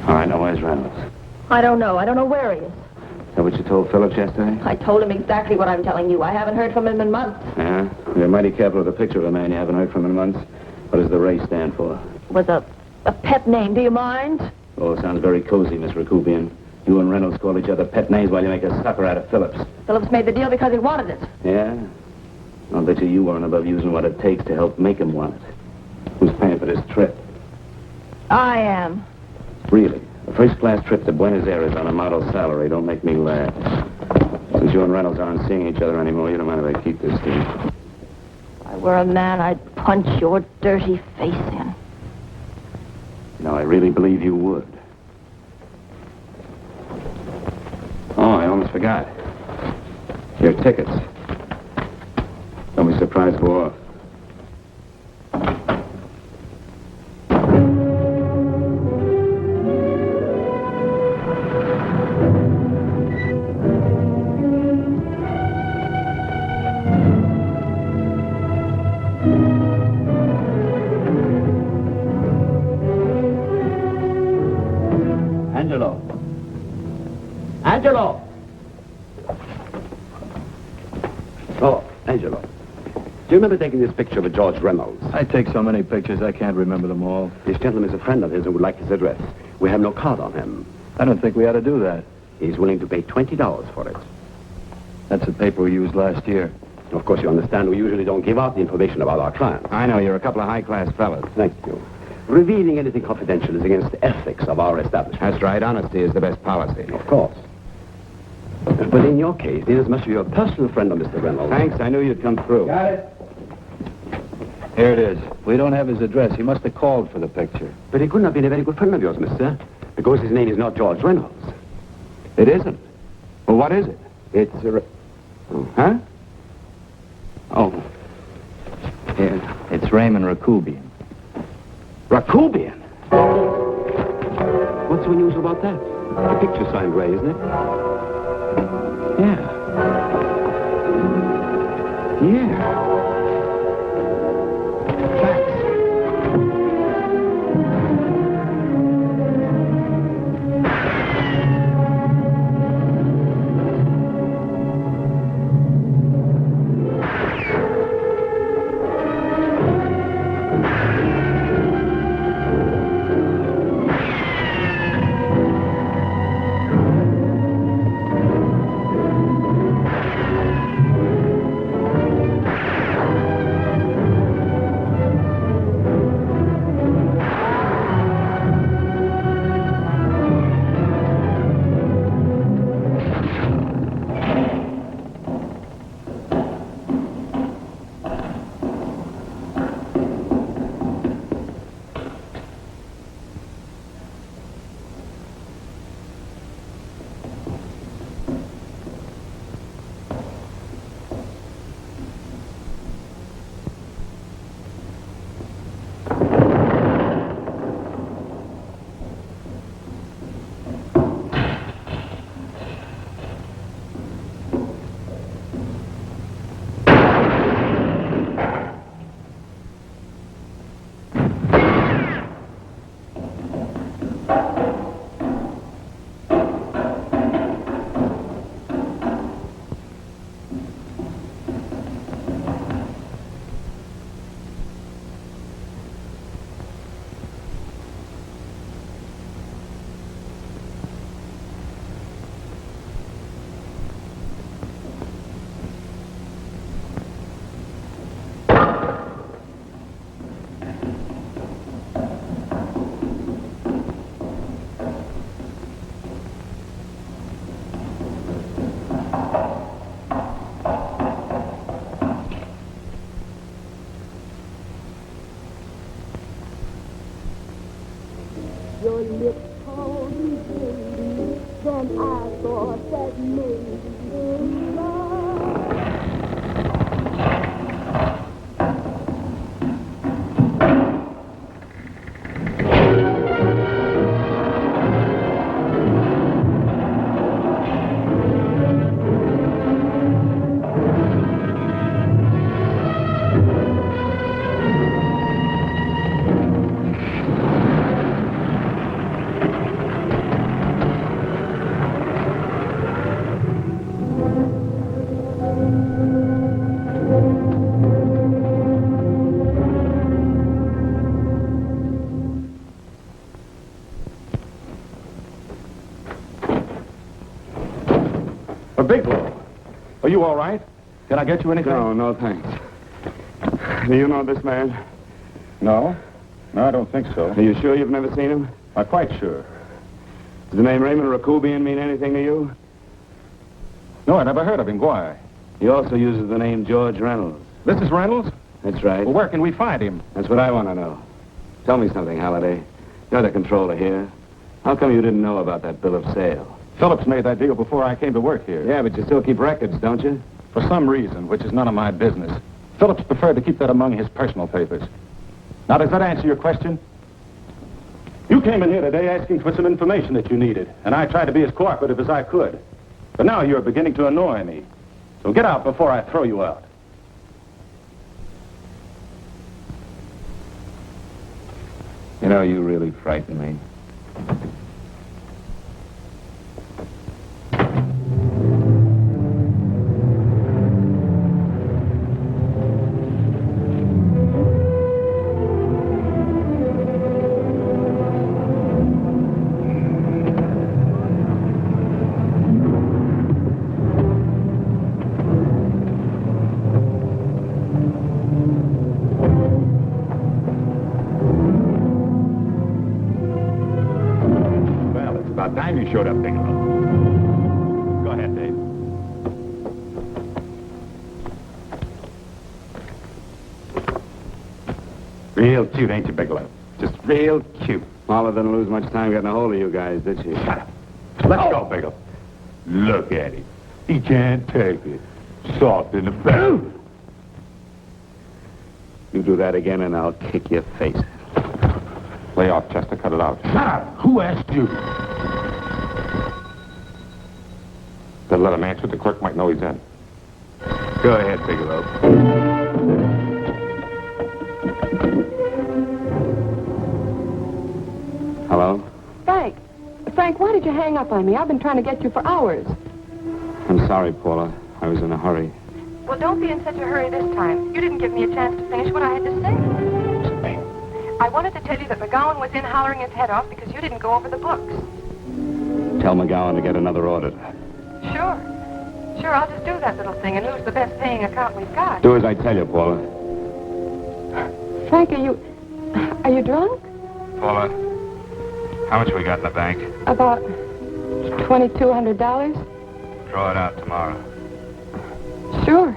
All right, now where's Reynolds? I don't know. I don't know where he is. Is that what you told Phillips yesterday? I told him exactly what I'm telling you. I haven't heard from him in months. Yeah? You're mighty careful with a picture of a man you haven't heard from in months. What does the race stand for? It was a pet name. Do you mind? Oh, sounds very cozy, Miss Rakubian. You and Reynolds call each other pet names while you make a sucker out of Phillips. Phillips made the deal because he wanted it. Yeah? I'll bet you weren't above using what it takes to help make him want it. Who's paying for this trip? I am. Really? A first-class trip to Buenos Aires on a model salary. Don't make me laugh. Since you and Reynolds aren't seeing each other anymore, you don't mind if I keep this thing. If I were a man, I'd punch your dirty face in. No, I really believe you would. Oh, I almost forgot. Your tickets. Don't be surprised if we're off. you remember taking this picture of a George Reynolds? I take so many pictures, I can't remember them all. This gentleman is a friend of his and would like his address. We have no card on him. I don't think we ought to do that. He's willing to pay $20 for it. That's the paper we used last year. Of course, you understand we usually don't give out the information about our clients. I know, you're a couple of high-class fellas. Thank you. Revealing anything confidential is against the ethics of our establishment. That's right. Honesty is the best policy. Of course. But in your case, inasmuch as you're a personal friend of Mr. Reynolds... Thanks. I knew you'd come through. Got it. Here it is. We don't have his address. He must have called for the picture. But he couldn't have been a very good friend of yours, mister, because his name is not George Reynolds. It isn't. Well, what is it? It's a... Huh? Oh. Here. It's Raymond Rakubian. Rakubian? What's so unusual about that? The picture's signed Ray, isn't it? Yeah. Yeah. Your lips told me, baby, then I thought that maybe love. Bigelow, are you all right? Can I get you anything? No, thanks. Do you know this man? No? No, I don't think so. Are you sure you've never seen him? I'm quite sure. Does the name Raymond Rakubian mean anything to you? No, I never heard of him. Why? He also uses the name George Reynolds. This is Reynolds? That's right. Well, where can we find him? That's what I want to know. Tell me something, Halliday. You're the controller here. How come you didn't know about that bill of sale? Phillips made that deal before I came to work here. Yeah, but you still keep records, don't you? For some reason, which is none of my business. Phillips preferred to keep that among his personal papers. Now, does that answer your question? You came in here today asking for some information that you needed, and I tried to be as cooperative as I could. But now you're beginning to annoy me. So get out before I throw you out. You know, you really frighten me. showed up, Bigelow. Go ahead, Dave. Real cute, ain't you, Bigelow? Just real cute. Paula didn't lose much time getting a hold of you guys, did she? Shut up. Let's go, Bigelow. Look at him. He can't take it. Soft in the back. You do that again and I'll kick your face. Lay off, Chester. Cut it out. Shut up! Who asked you? Then let him answer. The clerk might know he's in. Go ahead, Bigelow. Hello? Frank. Frank, why did you hang up on me? I've been trying to get you for hours. I'm sorry, Paula. I was in a hurry. Well, don't be in such a hurry this time. You didn't give me a chance to finish what I had to say. I wanted to tell you that McGowan was in hollering his head off because you didn't go over the books. Tell McGowan to get another auditor. Sure, I'll just do that little thing and lose the best paying account we've got. Do as I tell you, Paula. Frank, are you drunk? Paula, how much we got in the bank? About $2,200? Draw it out tomorrow. Sure.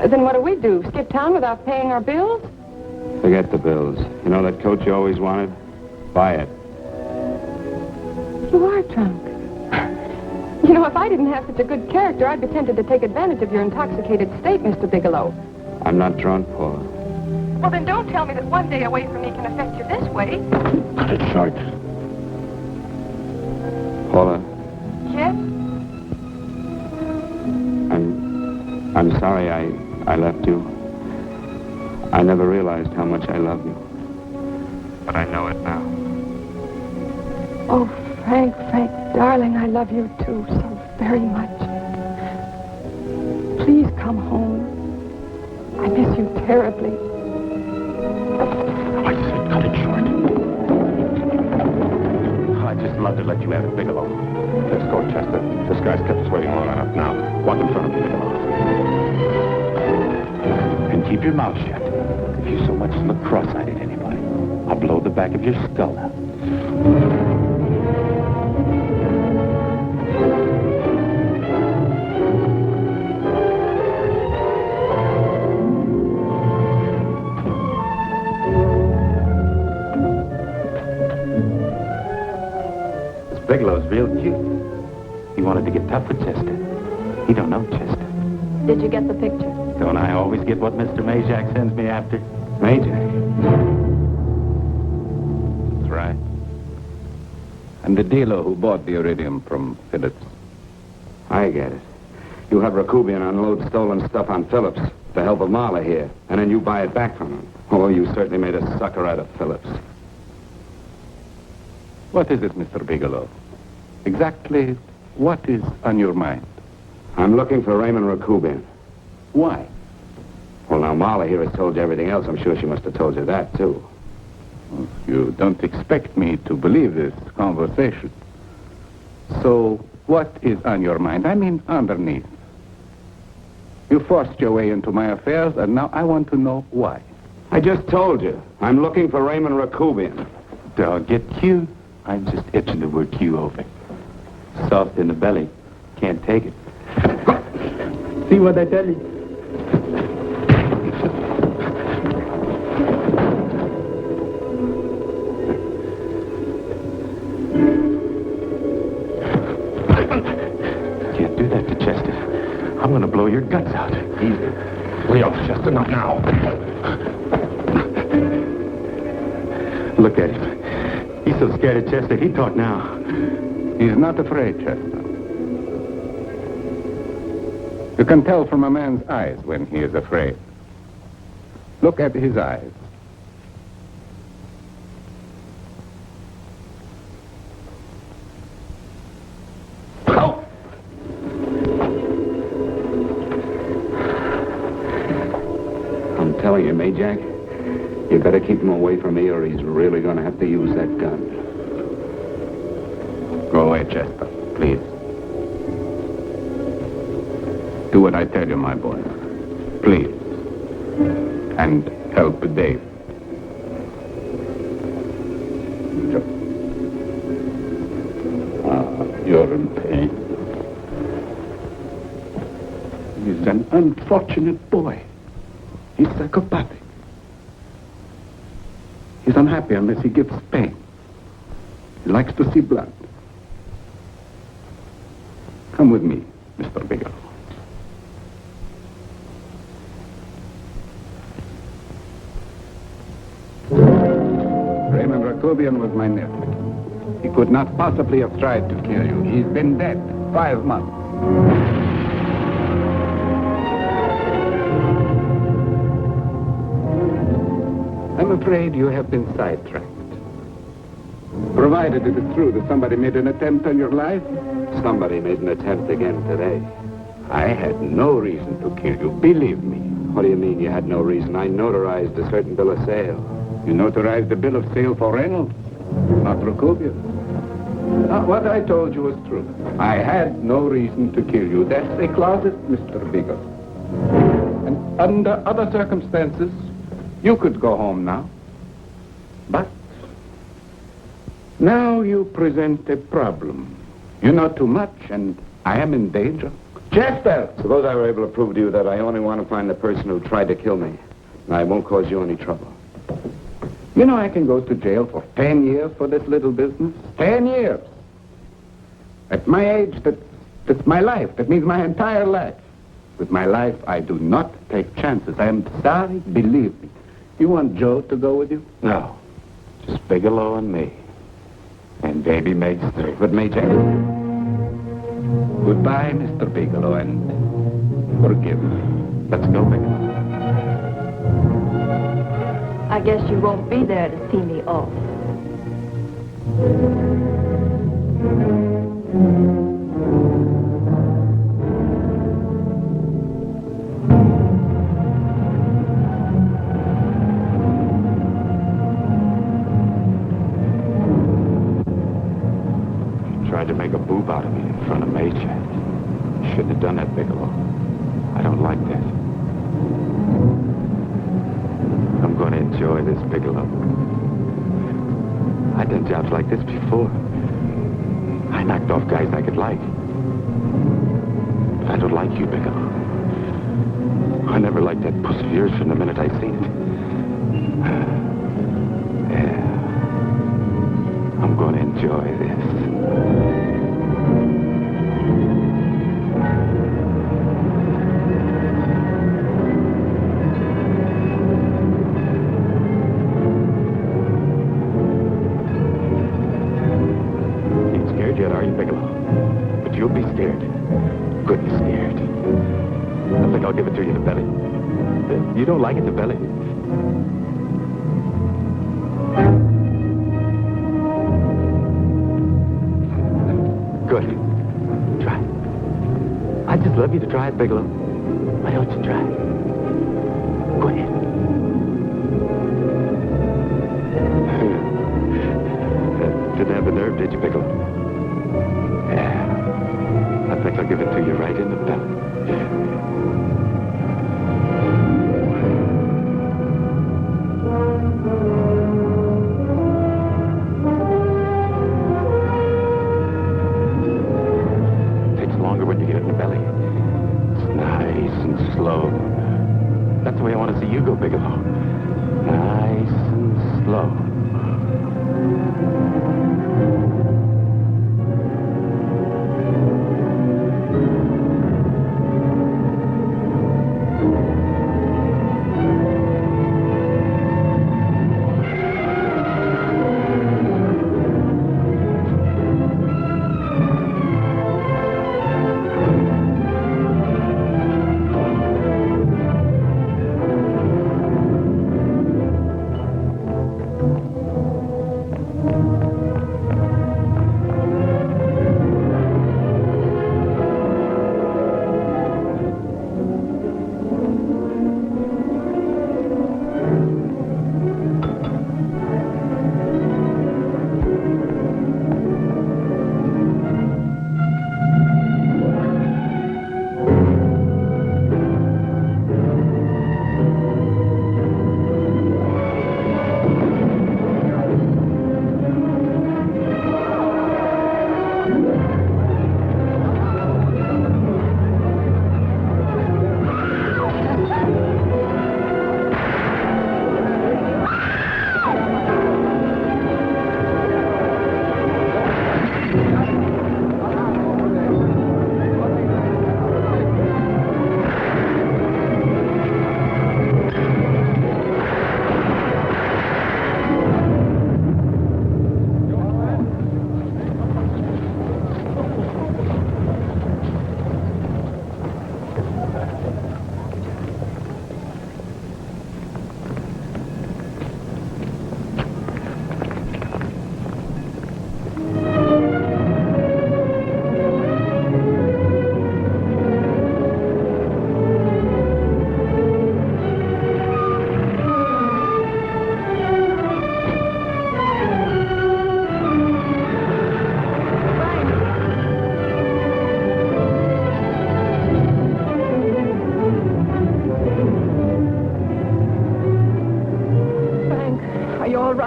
Then what do? Skip town without paying our bills? Forget the bills. You know that coat you always wanted? Buy it. You are drunk. You know, if I didn't have such a good character, I'd be tempted to take advantage of your intoxicated state, Mr. Bigelow. I'm not drunk, Paula. Well, then don't tell me that one day away from me can affect you this way. Cut it short. Paula, Yes? I'm sorry I left you. I never realized how much I love you. But I know it now. Oh, Frank, darling, I love you too so very much. Please come home. I miss you terribly. I said cut it short. I'd just love to let you have it, Bigelow. Let's go, Chester. This guy's kept us waiting long enough now. Walk in front of me, Bigelow. And keep your mouth shut. If you so much as look cross-eyed at anybody, I'll blow the back of your skull out. Bigelow's real cute. He wanted to get tough with Chester. He don't know Chester. Did you get the picture? Don't I always get what Mr. Majak sends me after? Majak? That's right. I'm the dealer who bought the iridium from Phillips. I get it. You have Rakubian unload stolen stuff on Phillips, the help of Marla here, and then you buy it back from him. Oh, you certainly made a sucker out of Phillips. What is it, Mr. Bigelow? Exactly what is on your mind? I'm looking for Raymond Rakubian. Why? Well, now, Marla here has told you everything else. I'm sure she must have told you that, too. You don't expect me to believe this conversation. So, what is on your mind? I mean, underneath. You forced your way into my affairs, and now I want to know why. I just told you. I'm looking for Raymond Rakubian. Dog, get Q. I'm just itching the word Q over. Soft in the belly. Can't take it. See what I tell you? Can't do that to Chester. I'm going to blow your guts out. Easy. Lay off, Chester, not now. Look at him. He's so scared of Chester, he'd talk now. He's not afraid, Chester. You can tell from a man's eyes when he is afraid. Look at his eyes. Oh! I'm telling you, Majak, you better keep him away from me or he's really going to have to use that gun. Go away, Chester, please. Do what I tell you, my boy. Please. And help Dave. You're in pain. He's an unfortunate boy. He's psychopathic. He's unhappy unless he gives pain. He likes to see blood. Come with me, Mr. Bigelow. Raymond Rakovian was my nephew. He could not possibly have tried to kill you. He's been dead 5 months. I'm afraid you have been sidetracked. Provided it is true that somebody made an attempt on your life. Somebody made an attempt again today. I had no reason to kill you, believe me. What do you mean you had no reason? I notarized a certain bill of sale. You notarized the bill of sale for Reynolds, not Rakovian. What I told you was true. I had no reason to kill you. That's a closet, Mr. Bigelow. And under other circumstances, you could go home now. But now you present a problem. You know too much, and I am in danger. Chester! Suppose I were able to prove to you that I only want to find the person who tried to kill me. And I won't cause you any trouble. You know I can go to jail for 10 years for this little business. 10 years. At my age, that's my life. That means my entire life. With my life, I do not take chances. I am sorry, believe me. You want Joe to go with you? No. Just Bigelow and me. And baby May stay. But May Jack. Goodbye, Mr. Bigelow, and forgive me. Let's go, Bigelow. I guess you won't be there to see me off. Tried to make a boob out of me in front of Major. Shouldn't have done that, Bigelow. I don't like that. I'm going to enjoy this, Bigelow. I've done jobs like this before. I knocked off guys I could like. But I don't like you, Bigelow. I never liked that puss of yours from the minute I seen it. Yeah. I'm going to enjoy this. I'll give it to you in the belly. You don't like it in the belly? Good. Try it. I'd just love you to try it, Bigelow. Why don't you try it? Go ahead. Didn't have the nerve, did you, Bigelow? Yeah. I think I'll give it to you right in the belly. Bigelow. Nice and slow.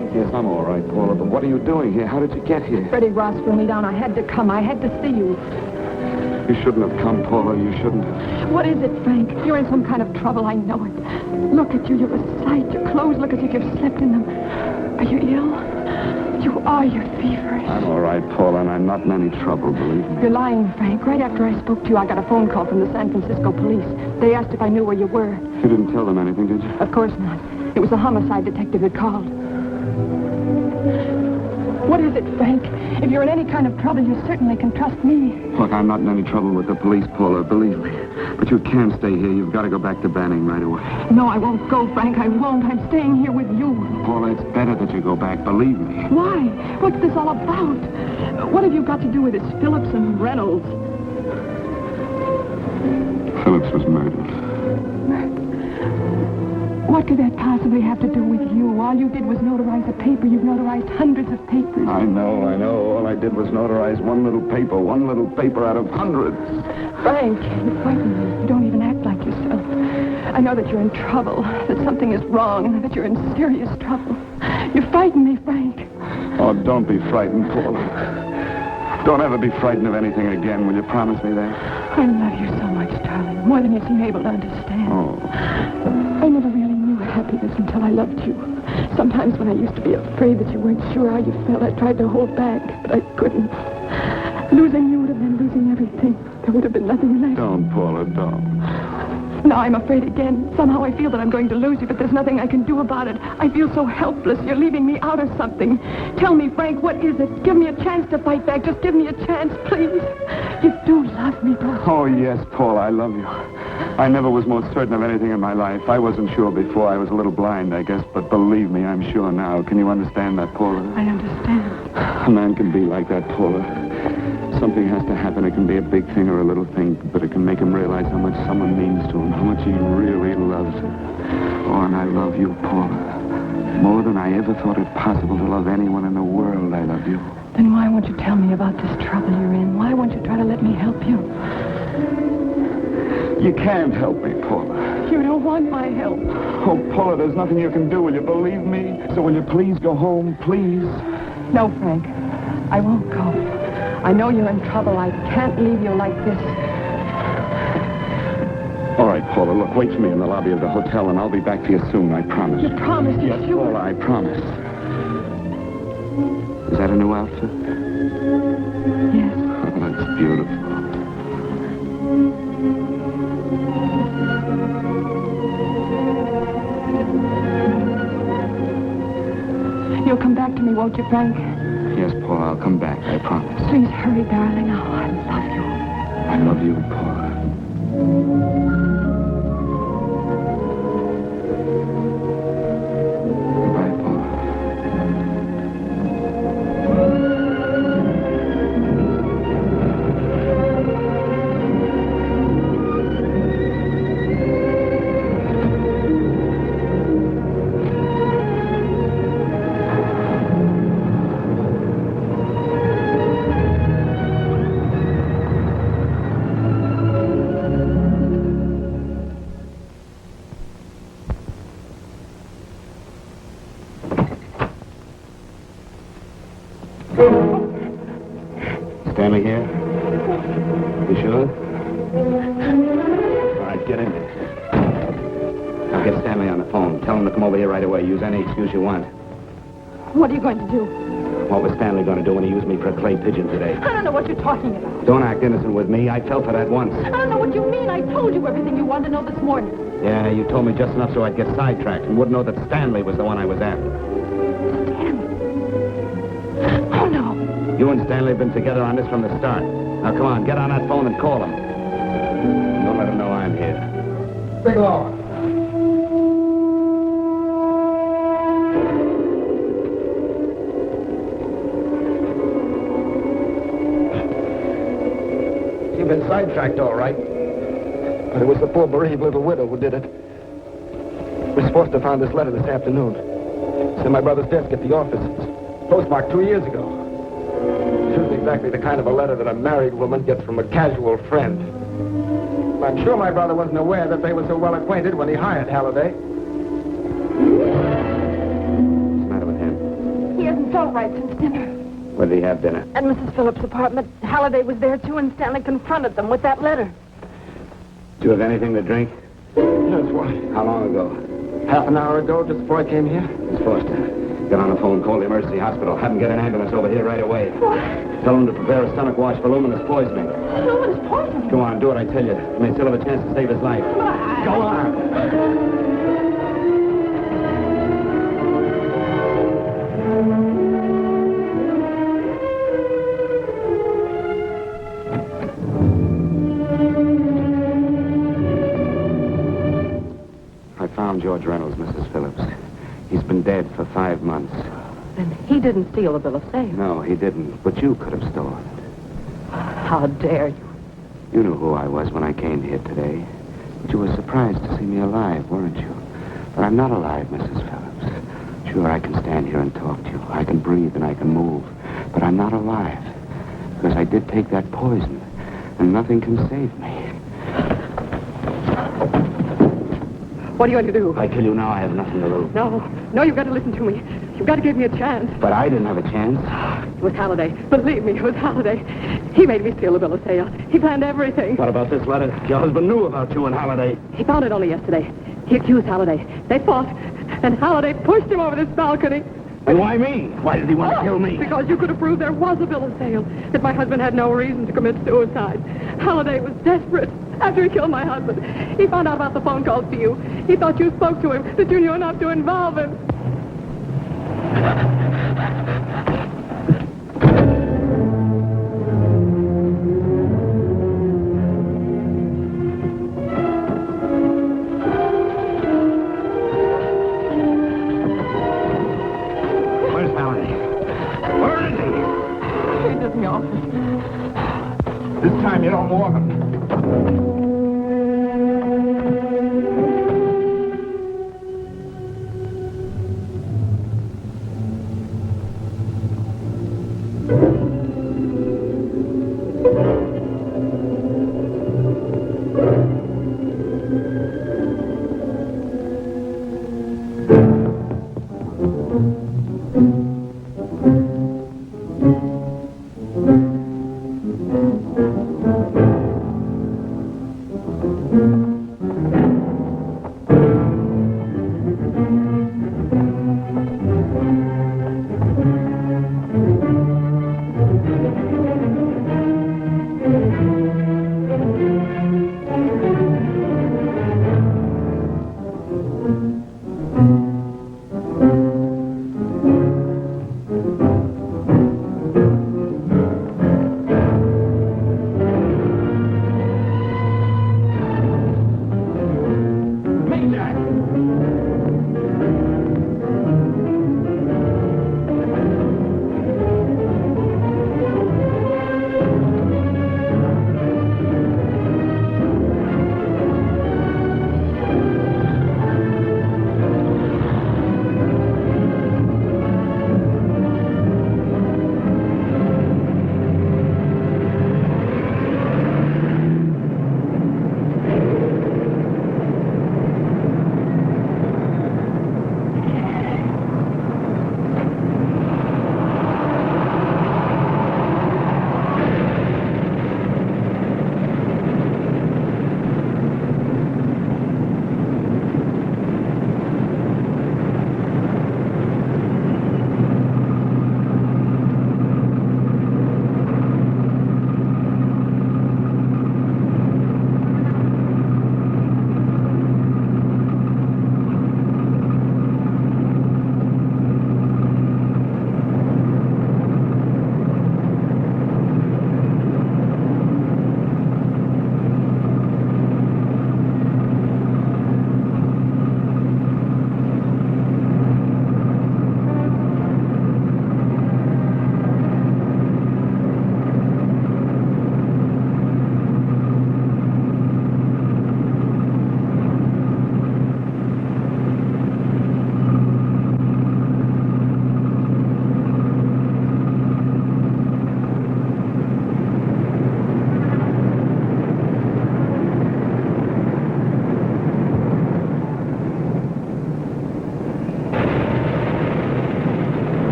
right. Yes, I'm all right, Paula, but what are you doing here? How did you get here? Freddie Ross threw me down. I had to come. I had to see you. You shouldn't have come, Paula. You shouldn't have. What is it, Frank? You're in some kind of trouble. I know it. Look at you. You're a sight. Your clothes look as if you've slept in them. Are you ill? You are. You're feverish. I'm all right, Paula, and I'm not in any trouble, believe me. You're lying, Frank. Right after I spoke to you, I got a phone call from the San Francisco police. They asked if I knew where you were. You didn't tell them anything, did you? Of course not. It was the homicide detective that called. What is it, Frank? If you're in any kind of trouble, you certainly can trust me. Look, I'm not in any trouble with the police, Paula, believe me. But you can't stay here. You've got to go back to Banning right away. No, I won't go, Frank. I won't. I'm staying here with you. Paula, it's better that you go back, believe me. Why? What's this all about? What have you got to do with this Phillips and Reynolds? Phillips was murdered. What could that possibly have to do with you? All you did was notarize a paper. You've notarized hundreds of papers. I know. All I did was notarize one little paper out of hundreds. Frank, you frighten me. You don't even act like yourself. I know that you're in trouble, that something is wrong, that you're in serious trouble. You frighten me, Frank. Oh, don't be frightened, Paula. Don't ever be frightened of anything again. Will you promise me that? I love you so much, darling. More than you seem able to understand. Oh. I never really knew happiness until I loved you. Sometimes when I used to be afraid that you weren't sure how you felt, I tried to hold back, but I couldn't. Losing you would have been losing everything. There would have been nothing left. Don't, Paula, don't. Now I'm afraid again. Somehow I feel that I'm going to lose you, but there's nothing I can do about it. I feel so helpless. You're leaving me out of something. Tell me, Frank, what is it? Give me a chance to fight back. Just give me a chance, please. You do love me, don't you? Oh, yes, Paula, I love you. I never was more certain of anything in my life. I wasn't sure before. I was a little blind, I guess, but believe me, I'm sure now. Can you understand that, Paula? I understand. A man can be like that, Paula. Something has to happen. It can be a big thing or a little thing, but it can make him realize how much someone means to him, how much he really loves her. Oh, and I love you, Paula. More than I ever thought it possible to love anyone in the world, I love you. Then why won't you tell me about this trouble you're in? Why won't you try to let me help you? You can't help me, Paula. You don't want my help. Oh, Paula, there's nothing you can do. Will you believe me? So will you please go home, please? No, Frank. I won't go. I know you're in trouble. I can't leave you like this. All right, Paula, look, wait for me in the lobby of the hotel, and I'll be back for you soon, I promise. You promised? Yes, you... Paula, I promise. Is that a new outfit? Yes. Oh, that's beautiful. You'll come back to me, won't you, Frank? Yes, Paula, I'll come back, I promise. Please hurry, darling. Oh, I love you. I love you, Paula. Goodbye, Paula. Stanley here? You sure? All right, get in there. I'll get Stanley on the phone. Tell him to come over here right away. Use any excuse you want. What are you going to do? What was Stanley going to do when he used me for a clay pigeon today? I don't know what you're talking about. Don't act innocent with me. I fell for that once. I don't know what you mean. I told you everything you wanted to know this morning. Yeah, you told me just enough so I'd get sidetracked and wouldn't know that Stanley was the one I was after. Oh, no. You and Stanley have been together on this from the start. Now, come on, get on that phone and call him. Don't let him know I'm here. Bigelow. You've been sidetracked, all right. But it was the poor bereaved little widow who did it. We're supposed to have found this letter this afternoon. It's in my brother's desk at the office. It's postmarked 2 years ago. It isn't exactly the kind of a letter that a married woman gets from a casual friend. I'm sure my brother wasn't aware that they were so well acquainted when he hired Halliday. What's the matter with him? hadn't felt right since dinner. Where did he have dinner? At Mrs. Phillips' apartment. Halliday was there, too, and Stanley confronted them with that letter. Do you have anything to drink? Yes, why? How long ago? Half an hour ago, just before I came here. Miss Foster, get on the phone, call the emergency hospital. Have them get an ambulance over here right away. What? Tell them to prepare a stomach wash for luminous poisoning. Luminous poisoning? Go on, do what I tell you. You may still have a chance to save his life. Go on. I found George Reynolds, Mrs. Phillips. He's been dead for 5 months. Then he didn't steal the bill of sale. No, he didn't. But you could have stolen it. How dare you? You knew who I was when I came here today. But you were surprised to see me alive, weren't you? But I'm not alive, Mrs. Phillips. Sure, I can stand here and talk to you. I can breathe and I can move. But I'm not alive. Because I did take that poison. And nothing can save me. What are you going to do? If I kill you now, I have nothing to lose. No, you've got to listen to me. You've got to give me a chance. But I didn't have a chance. It was Halliday. Believe me, it was Halliday. He made me steal the bill of sale. He planned everything. What about this letter? Your husband knew about you and Halliday. He found it only yesterday. He accused Halliday. They fought, and Halliday pushed him over this balcony. And why me? Why did he want to kill me? Because you could have proved there was a bill of sale, that my husband had no reason to commit suicide. Halliday was desperate. After he killed my husband, he found out about the phone calls to you. He thought you spoke to him, that you knew enough to involve him. Where's Halliday? Where is he? He's in the office. This time you don't walk him.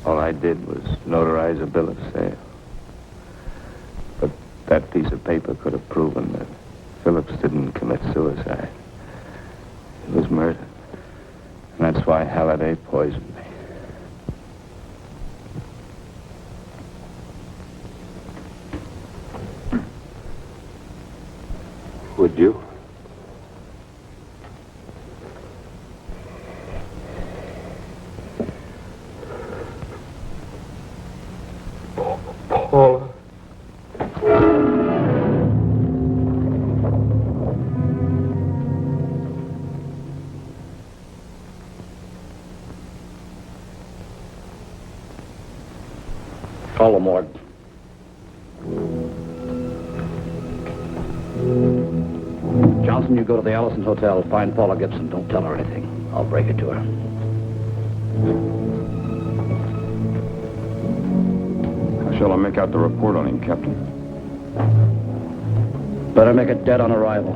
All I did was notarize a bill of sale. But that piece of paper could have proven that Phillips didn't commit suicide. It was murder. And that's why Halliday poisoned me. Would you? Paula. Call the morgue. Johnson, you go to the Allison Hotel. Find Paula Gibson. Don't tell her anything. I'll break it to her. How shall I make out the report on him, Captain? Better make it dead on arrival.